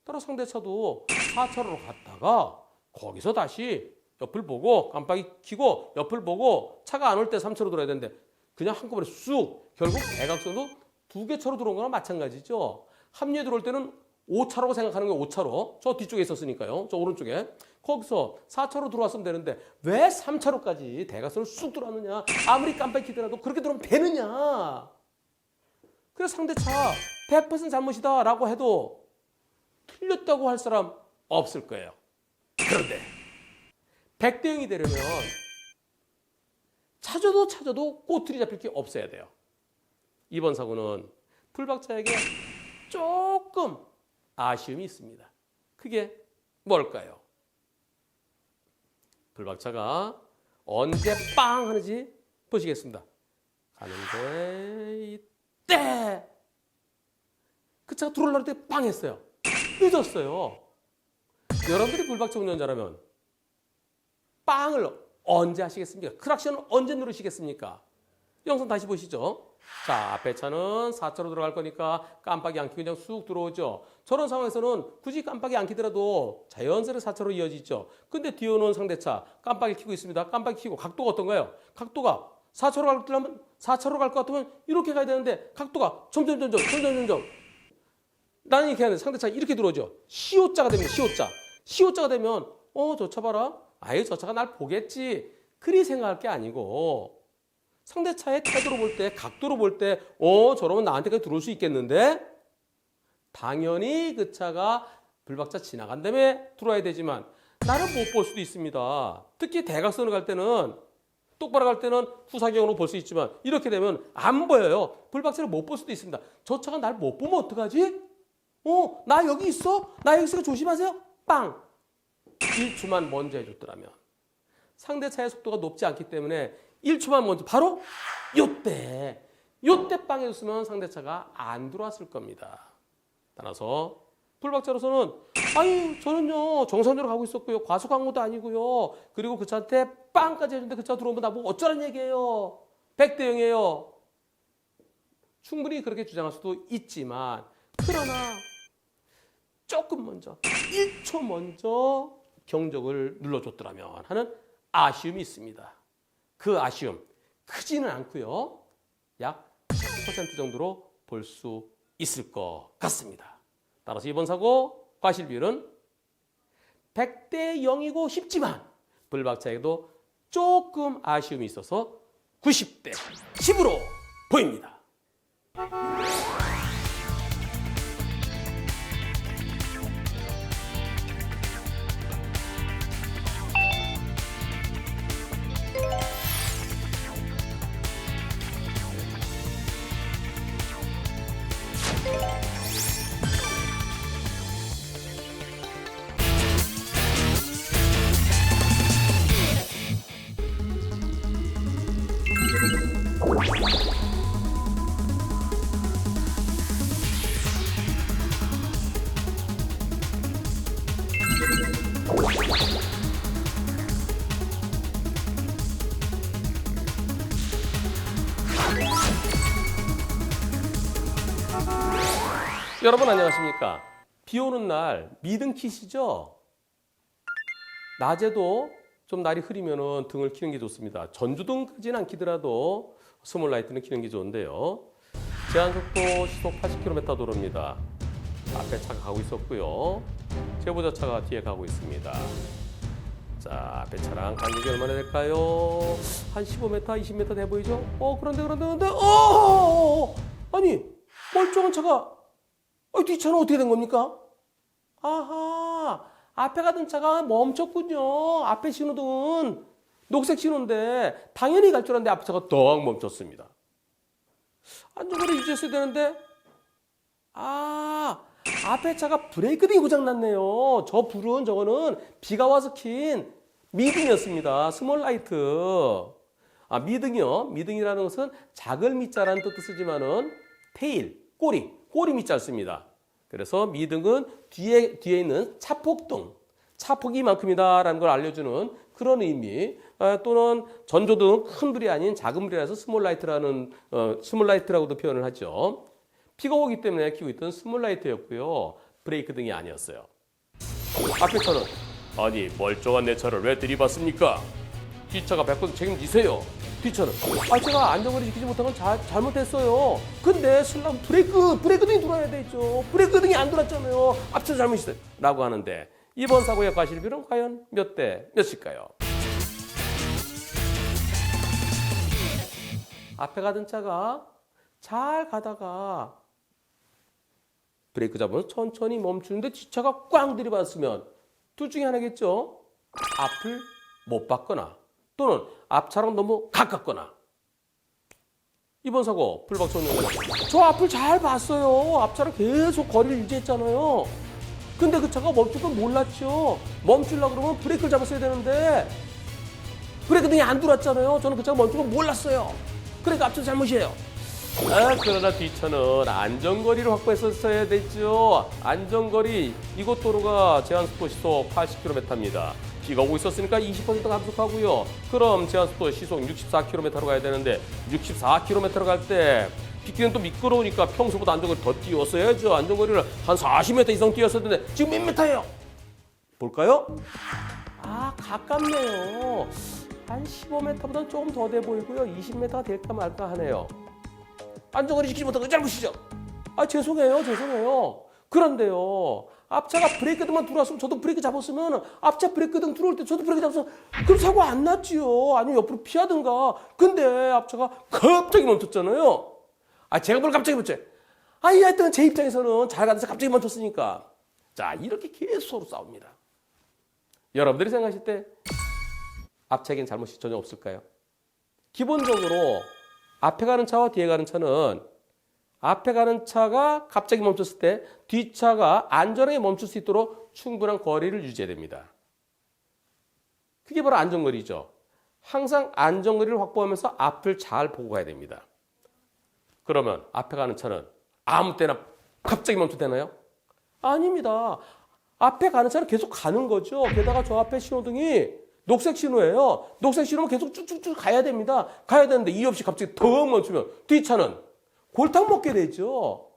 따라 상대 차도 4차로로 갔다가 거기서 다시 옆을 보고 깜빡이 켜고 옆을 보고 차가 안 올 때 3차로 들어야 되는데 그냥 한꺼번에 쑥 결국 대각선도 2개 차로 들어온 거랑 마찬가지죠. 합류에 들어올 때는 5차로고 생각하는 거예요. 5차로. 저 뒤쪽에 있었으니까요. 저 오른쪽에. 거기서 4차로 들어왔으면 되는데 왜 3차로까지 대각선을 쑥 들어왔느냐. 아무리 깜빡이 켜더라도 그렇게 들어오면 되느냐. 그래서 상대차 100% 잘못이다 라고 해도 틀렸다고 할 사람 없을 거예요. 그런데 100대 0이 되려면 찾아도 꼬투리 잡힐 게 없어야 돼요. 이번 사고는 불박차에게 조금 아쉬움이 있습니다. 그게 뭘까요? 불박차가 언제 빵 하는지 보시겠습니다. 가는데 이때 그 차가 들어오려고 할 때 빵 했어요. 늦었어요. 여러분들이 불박차 운전자라면 빵을 언제 하시겠습니까? 크락션을 언제 누르시겠습니까? 영상 다시 보시죠. 자, 앞에 차는 4차로 들어갈 거니까 깜빡이 안 켜고 그냥 쑥 들어오죠. 저런 상황에서는 굳이 깜빡이 안 켜더라도 자연스레 4차로 이어지죠. 근데 뒤에 오는 상대차 깜빡이 켜고 있습니다. 깜빡이 켜고 각도가 어떤가요? 각도가 4차로 갈 것 같으면 이렇게 가야 되는데 각도가 점점 나는 이렇게 하는데 상대차 이렇게 들어오죠. 시오자가 됩니다. 시오자가 되면 저 차 봐라. 아유 저 차가 날 보겠지. 그리 생각할 게 아니고 상대차의 태도로 볼 때 각도로 볼 때 저러면 나한테까지 들어올 수 있겠는데 당연히 그 차가 불박차 지나간 다음에 들어와야 되지만 나는 못 볼 수도 있습니다. 특히 대각선을 갈 때는 똑바로 갈 때는 후사경으로 볼 수 있지만 이렇게 되면 안 보여요. 불박차를 못 볼 수도 있습니다. 저 차가 날 못 보면 어떡하지? 나 여기 있어? 나 여기 있으니까 조심하세요. 빵! 1초만 먼저 해줬더라면 상대차의 속도가 높지 않기 때문에 1초만 먼저 바로 요때 빵 해줬으면 상대차가 안 들어왔을 겁니다. 따라서 불박차로서는 아니 저는요 정상적으로 가고 있었고요. 과속 항모도 아니고요. 그리고 그 차한테 빵까지 해줬는데 그 차 들어오면 나보고 어쩌란 얘기예요. 100대 0이에요. 충분히 그렇게 주장할 수도 있지만 그러나 조금 먼저 1초 먼저 경적을 눌러줬더라면 하는 아쉬움이 있습니다. 그 아쉬움 크지는 않고요. 약 10% 정도로 볼 수 있을 것 같습니다. 따라서 이번 사고 과실 비율은 100대 0이고 싶지만 불박차에도 조금 아쉬움이 있어서 90대 10으로 보입니다. 여러분 안녕하십니까? 비 오는 날 미등 키시죠? 낮에도 좀 날이 흐리면 등을 켜는 게 좋습니다. 전주등까지는 안 켜더라도 스몰라이트는 켜는 게 좋은데요. 제한속도 시속 80km 도로입니다. 앞에 차가 가고 있었고요. 제보자 차가 뒤에 가고 있습니다. 자, 앞에 차랑 간격이 얼마나 될까요? 한 15m, 20m 돼 보이죠? 그런데, 아니, 멀쩡한 차가, 뒷차는 어떻게 된 겁니까? 아하, 앞에 가던 차가 멈췄군요. 앞에 신호등은 녹색 신호인데, 당연히 갈 줄 알았는데 앞에 차가 덩 멈췄습니다. 안전거리 유지했어야 되는데, 앞에 차가 브레이크등이 고장났네요. 저거는 비가 와서 킨 미등이었습니다. 스몰 라이트. 미등이요. 미등이라는 것은 작을 미자라는 뜻도 쓰지만은 테일, 꼬리 미자를 씁니다. 그래서 미등은 뒤에 있는 차폭등, 차폭이 이만큼이다라는 걸 알려주는 그런 의미. 또는 전조등 큰 불이 아닌 작은 불이라서 스몰 라이트라고도 표현을 하죠. 비가 오기 때문에 켜고 있던 스몰 라이트였고요. 브레이크 등이 아니었어요. 앞에 차는 아니 멀쩡한 내 차를 왜 들이받습니까? 뒷차가 100% 책임지세요. 뒷차는 제가 안전거리 지키지 못한 건 잘못했어요. 근데 슬람 브레이크 등이 돌아야 되죠. 브레이크 등이 안 돌았잖아요. 앞차 잘못이세요. 라고 하는데 이번 사고의 과실비는 과연 몇 대 몇일까요? 앞에 가던 차가 잘 가다가 브레이크 잡으면서 천천히 멈추는데 뒷차가 꽝 들이받았으면 둘 중에 하나겠죠. 앞을 못 봤거나 또는 앞차랑 너무 가깝거나. 이번 사고 불박천연은 저 앞을 잘 봤어요. 앞차랑 계속 거리를 유지했잖아요. 근데 그 차가 멈출 건 몰랐죠. 멈추려고 그러면 브레이크를 잡았어야 되는데 브레이크 등이 안 들어왔잖아요. 저는 그 차가 멈출 건 몰랐어요. 그러니까 앞차 잘못이에요. 그러나 뒷차는 안전거리를 확보했었어야 됐죠. 안전거리, 이곳 도로가 제한속도 시속 80km입니다. 비가 오고 있었으니까 20% 감속하고요. 그럼 제한속도 시속 64km로 가야 되는데 64km로 갈 때 빗길은 또 미끄러우니까 평소보다 안전거리 더 뛰었어야죠. 안전거리를 한 40m 이상 뛰었어야 되는데 지금 몇 미터예요? 볼까요? 가깝네요. 한 15m보다는 조금 더 돼 보이고요. 20m가 될까 말까 하네요. 안전거리 지키지 못한 건 잘못이죠. 죄송해요. 그런데요. 앞차가 브레이크등만 들어왔으면 저도 브레이크 잡았으면 앞차 브레이크등 들어올 때 저도 브레이크 잡았으면 그럼 사고 안 났지요. 아니면 옆으로 피하든가. 근데 앞차가 갑자기 멈췄잖아요. 제가 뭘 갑자기 멈췄지? 하여튼 제 입장에서는 잘 가다가 갑자기 멈췄으니까. 자, 이렇게 계속 서로 싸웁니다. 여러분들이 생각하실 때 앞차에겐 잘못이 전혀 없을까요? 기본적으로 앞에 가는 차와 뒤에 가는 차는 앞에 가는 차가 갑자기 멈췄을 때 뒷차가 안전하게 멈출 수 있도록 충분한 거리를 유지해야 됩니다. 그게 바로 안전거리죠. 항상 안전거리를 확보하면서 앞을 잘 보고 가야 됩니다. 그러면 앞에 가는 차는 아무 때나 갑자기 멈춰도 되나요? 아닙니다. 앞에 가는 차는 계속 가는 거죠. 게다가 저 앞에 신호등이 녹색 신호예요. 녹색 신호면 계속 쭉쭉쭉 가야 됩니다. 가야 되는데 이유 없이 갑자기 덩 멈추면 뒷차는 골탕 먹게 되죠.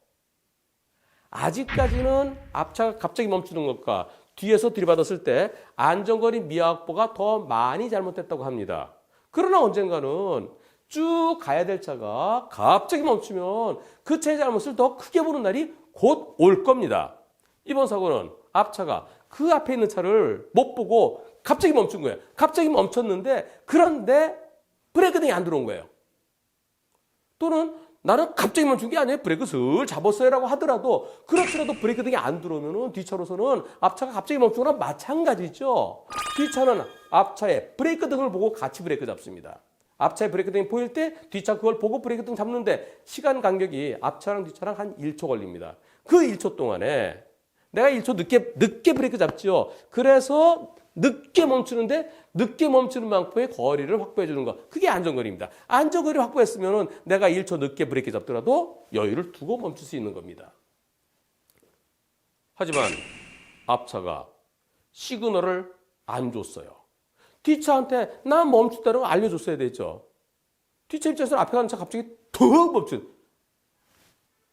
아직까지는 앞차가 갑자기 멈추는 것과 뒤에서 들이받았을 때 안전거리 미확보가 더 많이 잘못됐다고 합니다. 그러나 언젠가는 쭉 가야 될 차가 갑자기 멈추면 그 차의 잘못을 더 크게 보는 날이 곧 올 겁니다. 이번 사고는 앞차가 그 앞에 있는 차를 못 보고 갑자기 멈춘 거예요. 갑자기 멈췄는데 그런데 브레이크등이 안 들어온 거예요. 또는 나는 갑자기 멈춘 게 아니에요. 브레이크 슬 잡았어요라고 하더라도 그렇더라도 브레이크등이 안 들어오면 뒷차로서는 앞차가 갑자기 멈춘 거랑 마찬가지죠. 뒷차는 앞차의 브레이크등을 보고 같이 브레이크 잡습니다. 앞차의 브레이크등이 보일 때 뒷차 그걸 보고 브레이크등 잡는데 시간 간격이 앞차랑 뒷차랑 한 1초 걸립니다. 그 1초 동안에 내가 1초 늦게 브레이크 잡죠. 그래서 늦게 멈추는데 늦게 멈추는 만큼의 거리를 확보해 주는 것. 그게 안전거리입니다. 안전거리를 확보했으면 내가 1초 늦게 브레이크 잡더라도 여유를 두고 멈출 수 있는 겁니다. 하지만 앞차가 시그널을 안 줬어요. 뒷차한테 난 멈췄다는 걸 알려줬어야 되죠. 뒷차 입장에서는 앞에 가는 차 갑자기 더 멈춘.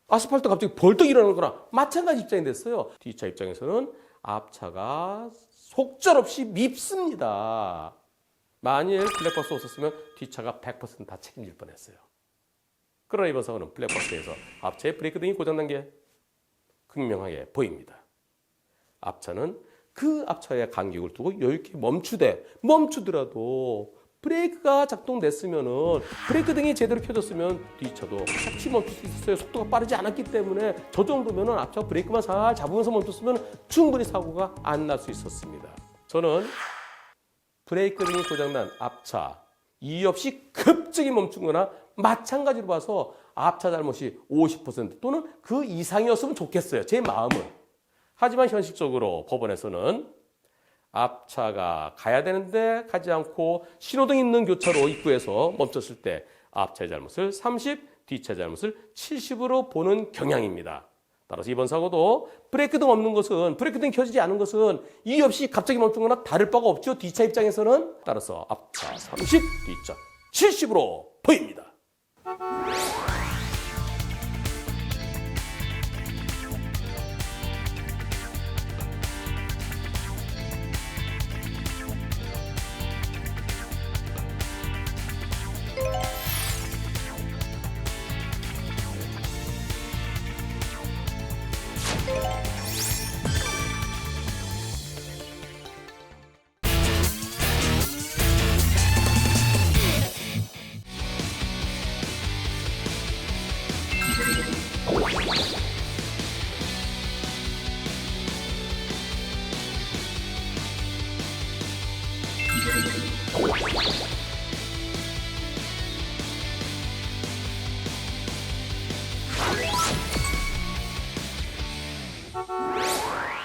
아스팔트 갑자기 벌떡 일어나는 거랑 마찬가지 입장이 됐어요. 뒷차 입장에서는 앞차가 속절없이 밉습니다. 만일 블랙박스 없었으면 뒷차가 100% 다 책임질 뻔했어요. 그러나 이번 사고는 블랙박스에서 앞차의 브레이크 등이 고장난 게 극명하게 보입니다. 앞차는 그 앞차의 간격을 두고 이렇게 멈추더라도 브레이크가 작동됐으면은 브레이크 등이 제대로 켜졌으면 뒷차도 같이 멈출 수 있었어요. 속도가 빠르지 않았기 때문에 저 정도면은 앞차 브레이크만 잘 잡으면서 멈췄으면 충분히 사고가 안 날 수 있었습니다. 저는 브레이크 등이 고장난 앞차 이유 없이 급격히 멈춘 거나 마찬가지로 봐서 앞차 잘못이 50% 또는 그 이상이었으면 좋겠어요. 제 마음은. 하지만 현실적으로 법원에서는 앞차가 가야 되는데 가지 않고 신호등 있는 교차로 입구에서 멈췄을 때 앞차의 잘못을 30, 뒷차의 잘못을 70으로 보는 경향입니다. 따라서 이번 사고도 브레이크등 없는 것은, 브레이크등이 켜지지 않은 것은 이유 없이 갑자기 멈춘 거나 다를 바가 없죠. 뒷차 입장에서는. 따라서 앞차 30, 뒷차 70으로 보입니다.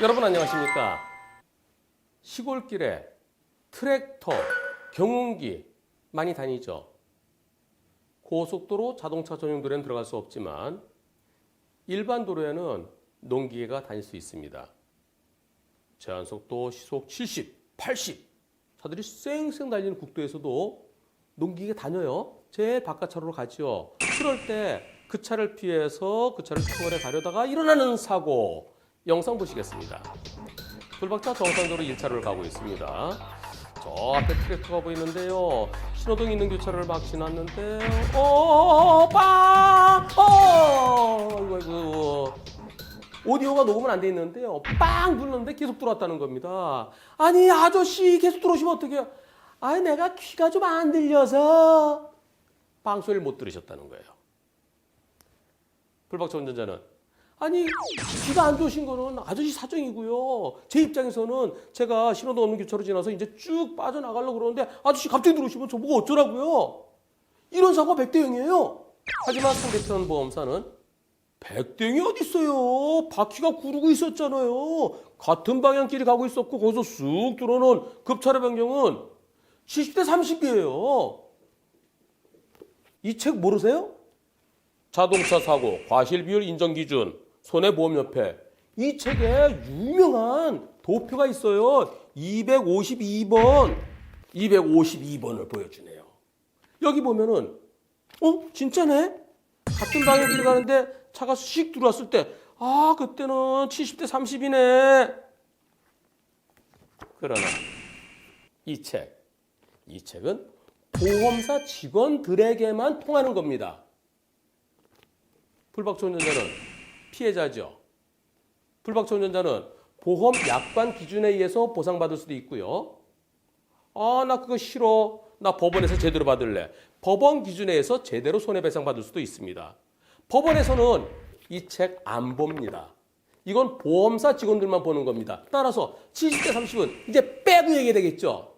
여러분 안녕하십니까? 시골길에 트랙터, 경운기 많이 다니죠. 고속도로 자동차 전용 도로에는 들어갈 수 없지만 일반 도로에는 농기계가 다닐 수 있습니다. 제한속도 시속 70, 80 차들이 쌩쌩 달리는 국도에서도 농기계가 다녀요. 제일 바깥차로로 가죠. 그럴 때 그 차를 피해서 그 차를 추월해 가려다가 일어나는 사고 영상 보시겠습니다. 불박차 정상적으로 1차로를 가고 있습니다. 저 앞에 트랙터가 보이는데요. 신호등 있는 교차로를 막 지났는데 이거 오디오가 녹음은 안 돼 있는데요. 빵 눌렀는데 계속 들어왔다는 겁니다. 아니 아저씨 계속 들어오시면 어떡해요? 아니 내가 귀가 좀 안 들려서 빵소리를 못 들으셨다는 거예요. 불박차 운전자는 아니 귀가 안 좋으신 거는 아저씨 사정이고요. 제 입장에서는 제가 신호등 없는 교차로 지나서 이제 쭉 빠져나가려고 그러는데 아저씨 갑자기 들어오시면 저보고 어쩌라고요. 이런 사고가 100대 0이에요. 하지만 상대편 보험사는 100대 0이 어디 있어요. 바퀴가 구르고 있었잖아요. 같은 방향끼리 가고 있었고 거기서 쑥 들어오는 급차로 변경은 70대 30이에요. 이 책 모르세요? 자동차 사고 과실 비율 인정 기준 손해보험협회 이 책에 유명한 도표가 있어요. 252번 252번을 보여주네요. 여기 보면은 진짜네? 같은 방향끼리 가는데 차가 씩 들어왔을 때 그때는 70대 30이네. 그러나 이 책은 보험사 직원들에게만 통하는 겁니다. 불박차 운전자는 피해자죠. 불박차 운전자는 보험 약관 기준에 의해서 보상받을 수도 있고요. 나 그거 싫어. 나 법원에서 제대로 받을래. 법원 기준에 의해서 제대로 손해배상 받을 수도 있습니다. 법원에서는 이 책 안 봅니다. 이건 보험사 직원들만 보는 겁니다. 따라서 70대 30은 이제 빼고 얘기해야 되겠죠.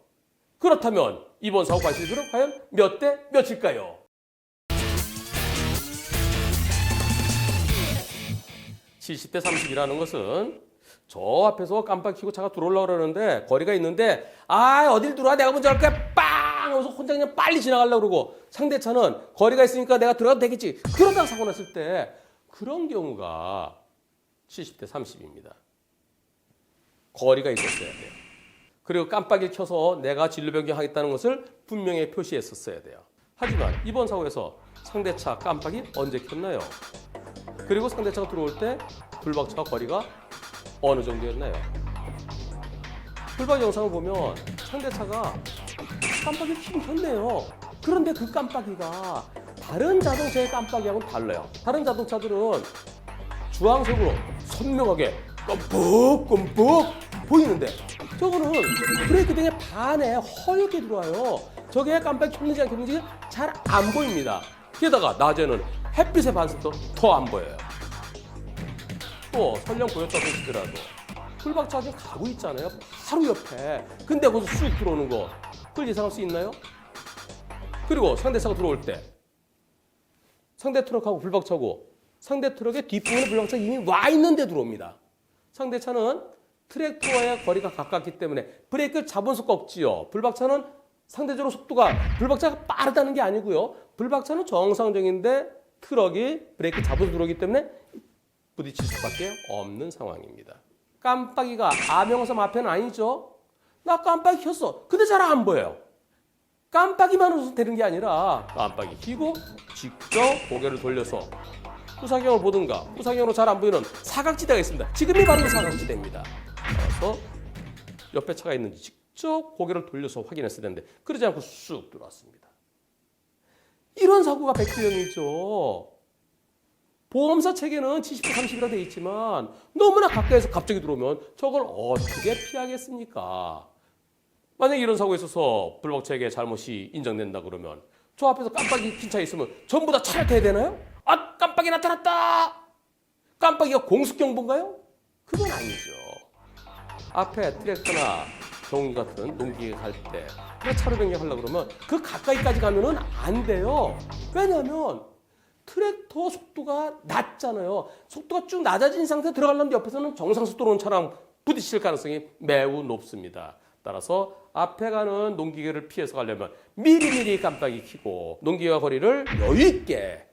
그렇다면 이번 사고 과실비율은 과연 몇 대 몇일까요? 70대 30이라는 것은 저 앞에서 깜빡 켜고 차가 들어오려고 그러는데 거리가 있는데 어딜 들어와 내가 먼저 할게 빵 하면서 혼자 그냥 빨리 지나가려고 그러고 상대차는 거리가 있으니까 내가 들어가도 되겠지. 그러다가 사고 났을 때 그런 경우가 70대 30입니다. 거리가 있었어야 돼요. 그리고 깜빡이를 켜서 내가 진로 변경하겠다는 것을 분명히 표시했었어야 돼요. 하지만 이번 사고에서 상대차 깜빡이 언제 켰나요? 그리고 상대차가 들어올 때 불박차와 거리가 어느 정도였나요? 불박 영상을 보면 상대차가 깜빡이를 켜긴 켰네요. 그런데 그 깜빡이가 다른 자동차의 깜빡이하고는 달라요. 다른 자동차들은 주황색으로 선명하게 껌뻑껌뻑 보이는데 저거는 브레이크 등의 반에 허옇게 들어와요. 저게 깜빡이 켰는지 안 켰는지 잘 안 보입니다. 게다가 낮에는 햇빛의 반사도 더 안 보여요. 또 설령 보였다고 치더라도 풀박차가 지금 가고 있잖아요. 바로 옆에. 근데 거기서 쑥 들어오는 거 그걸 예상할 수 있나요? 그리고 상대차가 들어올 때 상대 트럭하고 불박차고 상대 트럭의 뒷부분에 불박차가 이미 와 있는데 들어옵니다. 상대차는 트랙터와의 거리가 가깝기 때문에 브레이크를 잡을 수가 없지요. 불박차는 상대적으로 속도가 불박차가 빠르다는 게 아니고요. 불박차는 정상적인데 트럭이 브레이크 잡아서 들어오기 때문에 부딪힐 수밖에 없는 상황입니다. 깜빡이가 아명삼 앞에는 아니죠. 나 깜빡이 켰어. 근데 잘 안 보여요. 깜빡이만 웃어서 되는 게 아니라 깜빡이 켜고 직접 고개를 돌려서 후사경을 보든가 후사경으로 잘 안 보이는 사각지대가 있습니다. 지금이 바로 그 사각지대입니다. 그래서 옆에 차가 있는지 직접 고개를 돌려서 확인했어야 되는데 그러지 않고 쑥 들어왔습니다. 이런 사고가 100대 0이죠. 보험사 체계는 70대 30이라 돼 있지만 너무나 가까이서 갑자기 들어오면 저걸 어떻게 피하겠습니까? 만약에 이런 사고에 있어서 불박차에게 잘못이 인정된다 그러면 저 앞에서 깜빡이 킨 차 있으면 전부 다 차를 대야 되나요? 아, 깜빡이 나타났다! 깜빡이가 공습경보인가요? 그건 아니죠. 앞에 트랙터나 경운기 같은 농기가 갈 때 차로 변경하려고 그러면 그 가까이까지 가면은 안 돼요. 왜냐하면 트랙터 속도가 낮잖아요. 속도가 쭉 낮아진 상태에 들어가려는데 옆에서는 정상 속도로 오는 차랑 부딪힐 가능성이 매우 높습니다. 따라서 앞에 가는 농기계를 피해서 가려면 미리미리 깜빡이 켜고 농기계와 거리를 여유 있게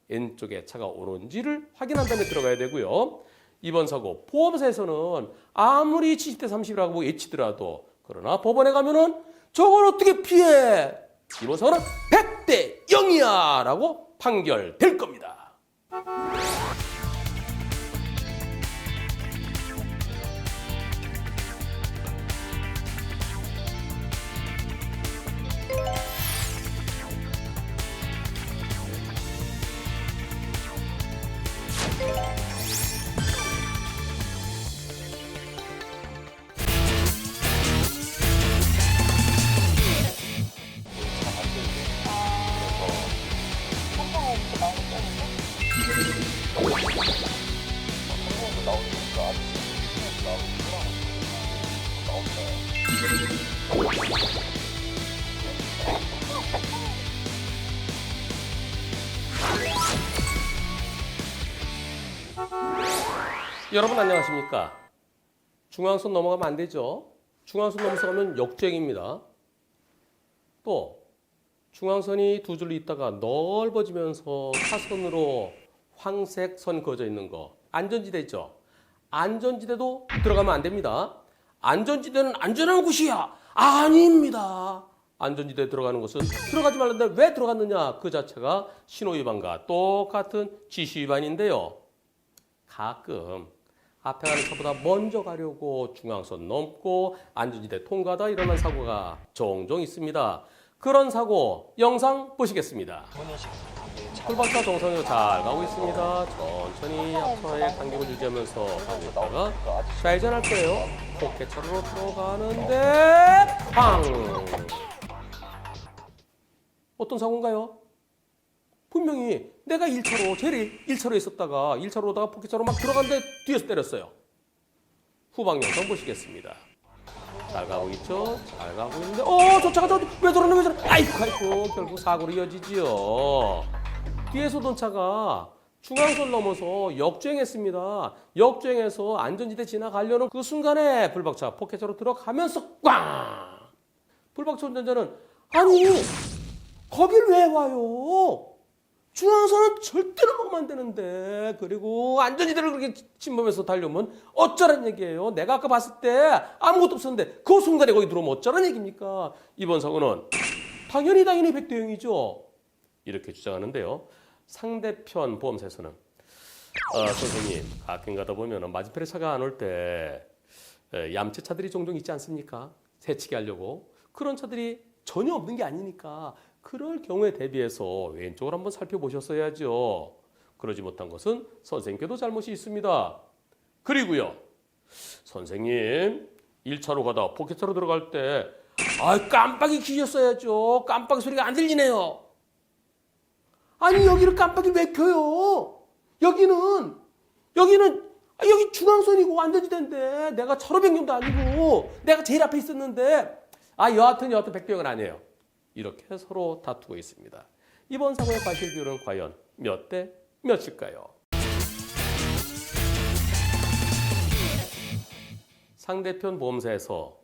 왼쪽에 차가 오는지를 확인한 다음에 들어가야 되고요. 이번 사고 보험사에서는 아무리 70대 30이라고 외치더라도 그러나 법원에 가면은 저걸 어떻게 피해? 이번 사고는 100대 0이야 라고 판결될 겁니다. 여러분 안녕하십니까? 중앙선 넘어가면 안 되죠. 중앙선 넘어가면 역주행입니다. 또 중앙선이 두 줄로 있다가 넓어지면서 사선으로 황색 선 그어져 있는 거 안전지대 있죠. 안전지대도 들어가면 안 됩니다. 안전지대는 안전한 곳이야. 아닙니다. 안전지대에 들어가는 것은 들어가지 말라는데 왜 들어갔느냐 그 자체가 신호위반과 똑같은 지시위반인데요. 가끔 앞에 가는 차보다 먼저 가려고 중앙선 넘고 안전지대 통과하다 일어난 사고가 종종 있습니다. 그런 사고 영상 보시겠습니다. 풀박차 정상으로 잘 가고 있습니다. 천천히 앞차의 간격을 유지하면서 가고 있다가 좌회전할 거예요. 포켓차로 들어가는데 팡! 어떤 사고인가요? 분명히 내가 1차로, 제일 1차로에 있었다가 1차로 오다가 포켓차로 막 들어갔는데 뒤에서 때렸어요. 후방 영상 보시겠습니다. 잘 가고 있죠? 잘 가고 있는데 저 차가 왜 저러는 왜 저러는 아이고 결국 사고로 이어지지요. 뒤에서 오던 차가 중앙선 넘어서 역주행했습니다. 역주행해서 안전지대 지나가려는 그 순간에 불박차 포켓차로 들어가면서 꽝! 불박차 운전자는 아니 거길 왜 와요? 중앙선은 절대로 먹으면 안 되는데 그리고 안전지대를 그렇게 침범해서 달려오면 어쩌란 얘기예요. 내가 아까 봤을 때 아무것도 없었는데 그 순간에 거기 들어오면 어쩌란 얘기입니까? 이번 사고는 당연히 100대 0이죠. 이렇게 주장하는데요. 상대편 보험사에서는 선생님 가끔 가다 보면 맞은편에 차가 안 올 때 얌체 차들이 종종 있지 않습니까? 새치기 하려고. 그런 차들이 전혀 없는 게 아니니까 그럴 경우에 대비해서 왼쪽을 한번 살펴보셨어야죠. 그러지 못한 것은 선생님께도 잘못이 있습니다. 그리고요. 선생님, 1차로 가다 포켓차로 들어갈 때 깜빡이 켜셨어야죠. 깜빡이 소리가 안 들리네요. 아니 여기를 깜빡이 왜 켜요? 여기는 여기 중앙선이고 안전지대인데 내가 차로 변경도 아니고 내가 제일 앞에 있었는데 여하튼 백병은 아니에요. 이렇게 서로 다투고 있습니다. 이번 사고의 과실 비율은 과연 몇 대 몇일까요? 상대편 보험사에서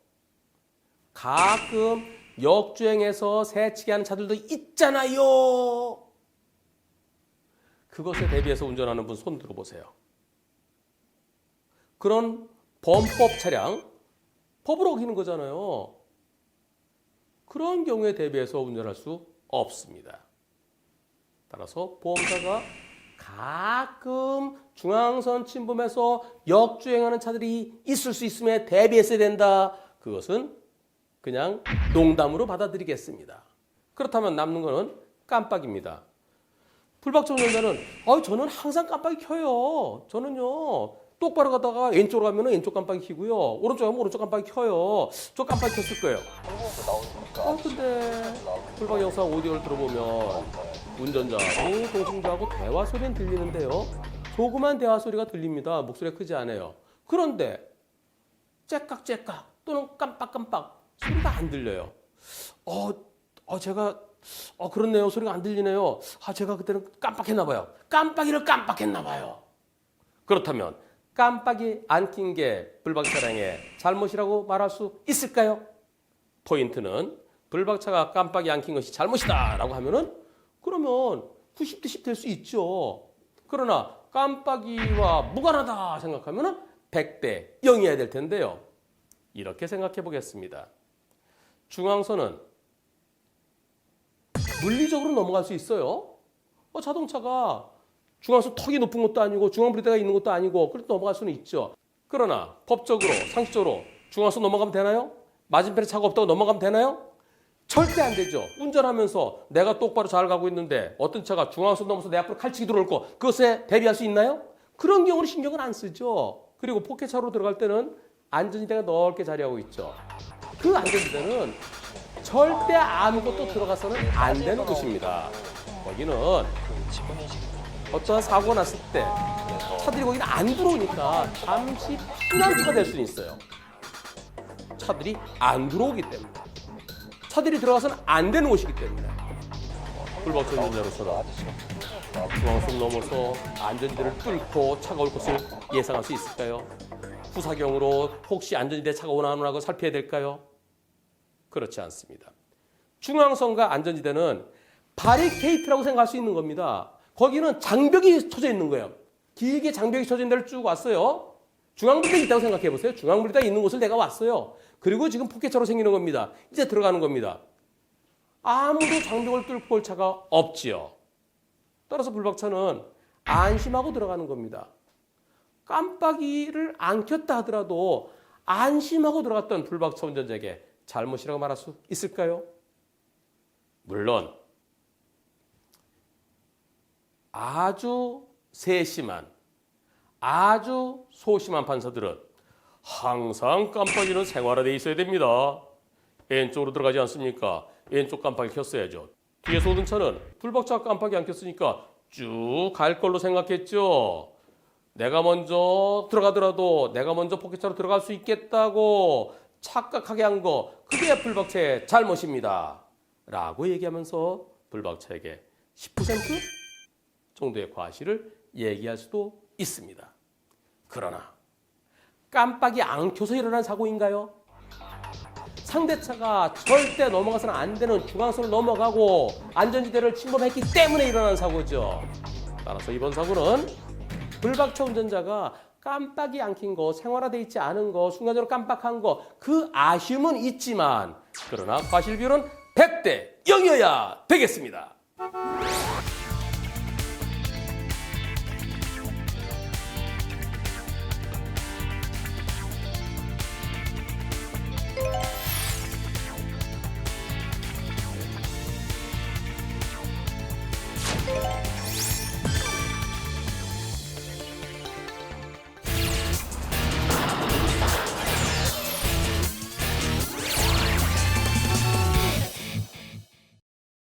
가끔 역주행해서 새치기 하는 차들도 있잖아요. 그것에 대비해서 운전하는 분 손 들어보세요. 그런 범법 차량, 법을 어기는 거잖아요. 그런 경우에 대비해서 운전할 수 없습니다. 따라서 보험사가 가끔 중앙선 침범해서 역주행하는 차들이 있을 수 있음에 대비했어야 된다. 그것은 그냥 농담으로 받아들이겠습니다. 그렇다면 남는 거는 깜빡입니다. 불박차 운전자는 저는 항상 깜빡이 켜요. 저는요 똑바로 가다가 왼쪽으로 가면 왼쪽 깜빡이 켜고요. 오른쪽 가면 오른쪽 깜빡이 켜요. 저 깜빡이 켰을 거예요. 근데 불박 영상 오디오를 들어보면 운전자하고 동승자하고 대화 소리는 들리는데요. 조그만 대화 소리가 들립니다. 목소리가 크지 않아요. 그런데 째깍째깍 또는 깜빡깜빡 소리가 안 들려요. 제가 그렇네요. 소리가 안 들리네요. 제가 그때는 깜빡했나 봐요. 깜빡이를 깜빡했나 봐요. 그렇다면 깜빡이 안 킨 게 불박 차량의 잘못이라고 말할 수 있을까요? 포인트는 불박차가 깜빡이 안 킨 것이 잘못이다 라고 하면은 그러면 90대 10 될 수 있죠. 그러나 깜빡이와 무관하다 생각하면은 100대 0이어야 될 텐데요. 이렇게 생각해 보겠습니다. 중앙선은 물리적으로 넘어갈 수 있어요. 자동차가 중앙선 턱이 높은 것도 아니고 중앙브레이크가 있는 것도 아니고 그래도 넘어갈 수는 있죠. 그러나 법적으로 상식적으로 중앙선 넘어가면 되나요? 맞은편에 차가 없다고 넘어가면 되나요? 절대 안 되죠. 운전하면서 내가 똑바로 잘 가고 있는데 어떤 차가 중앙선 넘어서 내 앞으로 칼치기 들어올 거 그것에 대비할 수 있나요? 그런 경우는 신경을 안 쓰죠. 그리고 포켓차로 들어갈 때는 안전지대가 넓게 자리하고 있죠. 그 안전지대는 절대 아무것도 들어가서는 안 되는 곳입니다. 거기는 어떠한 사고가 났을 때 차들이 거기는 안 들어오니까 잠시 피난처가 될 수는 있어요. 차들이 안 들어오기 때문에. 차들이 들어가서는 안 되는 곳이기 때문에. 불박차 운전자로서는 중앙선 넘어서 안전지대를 뚫고 차가 올 것을 예상할 수 있을까요? 후사경으로 혹시 안전지대에 차가 오나 안 오나 살펴야 될까요? 그렇지 않습니다. 중앙선과 안전지대는 바리케이트라고 생각할 수 있는 겁니다. 거기는 장벽이 쳐져 있는 거예요. 길게 장벽이 쳐진 데를 쭉 왔어요. 중앙분리대가 있다고 생각해 보세요. 중앙분리대가 있는 곳을 내가 왔어요. 그리고 지금 포켓차로 생기는 겁니다. 이제 들어가는 겁니다. 아무도 장벽을 뚫고 올 차가 없지요. 따라서 불박차는 안심하고 들어가는 겁니다. 깜빡이를 안 켰다 하더라도 안심하고 들어갔던 불박차 운전자에게 잘못이라고 말할 수 있을까요? 물론 아주 세심한, 아주 소심한 판사들은 항상 깜빡이는 생활화되어 있어야 됩니다. 왼쪽으로 들어가지 않습니까? 왼쪽 깜빡이 켰어야죠. 뒤에서 오던 차는 불박차 깜빡이 안 켰으니까 쭉 갈 걸로 생각했죠. 내가 먼저 들어가더라도 내가 먼저 포켓차로 들어갈 수 있겠다고 착각하게 한 거 그게 불박차의 잘못입니다. 라고 얘기하면서 불박차에게 10% 정도의 과실을 얘기할 수도 있습니다. 그러나 깜빡이 안 켜서 일어난 사고인가요? 상대차가 절대 넘어가서는 안 되는 중앙선을 넘어가고 안전지대를 침범했기 때문에 일어난 사고죠. 따라서 이번 사고는 불박차 운전자가 깜빡이 안 킨 거, 생활화되어 있지 않은 거, 순간적으로 깜빡한 거, 그 아쉬움은 있지만 그러나 과실 비율은 100대 0이어야 되겠습니다.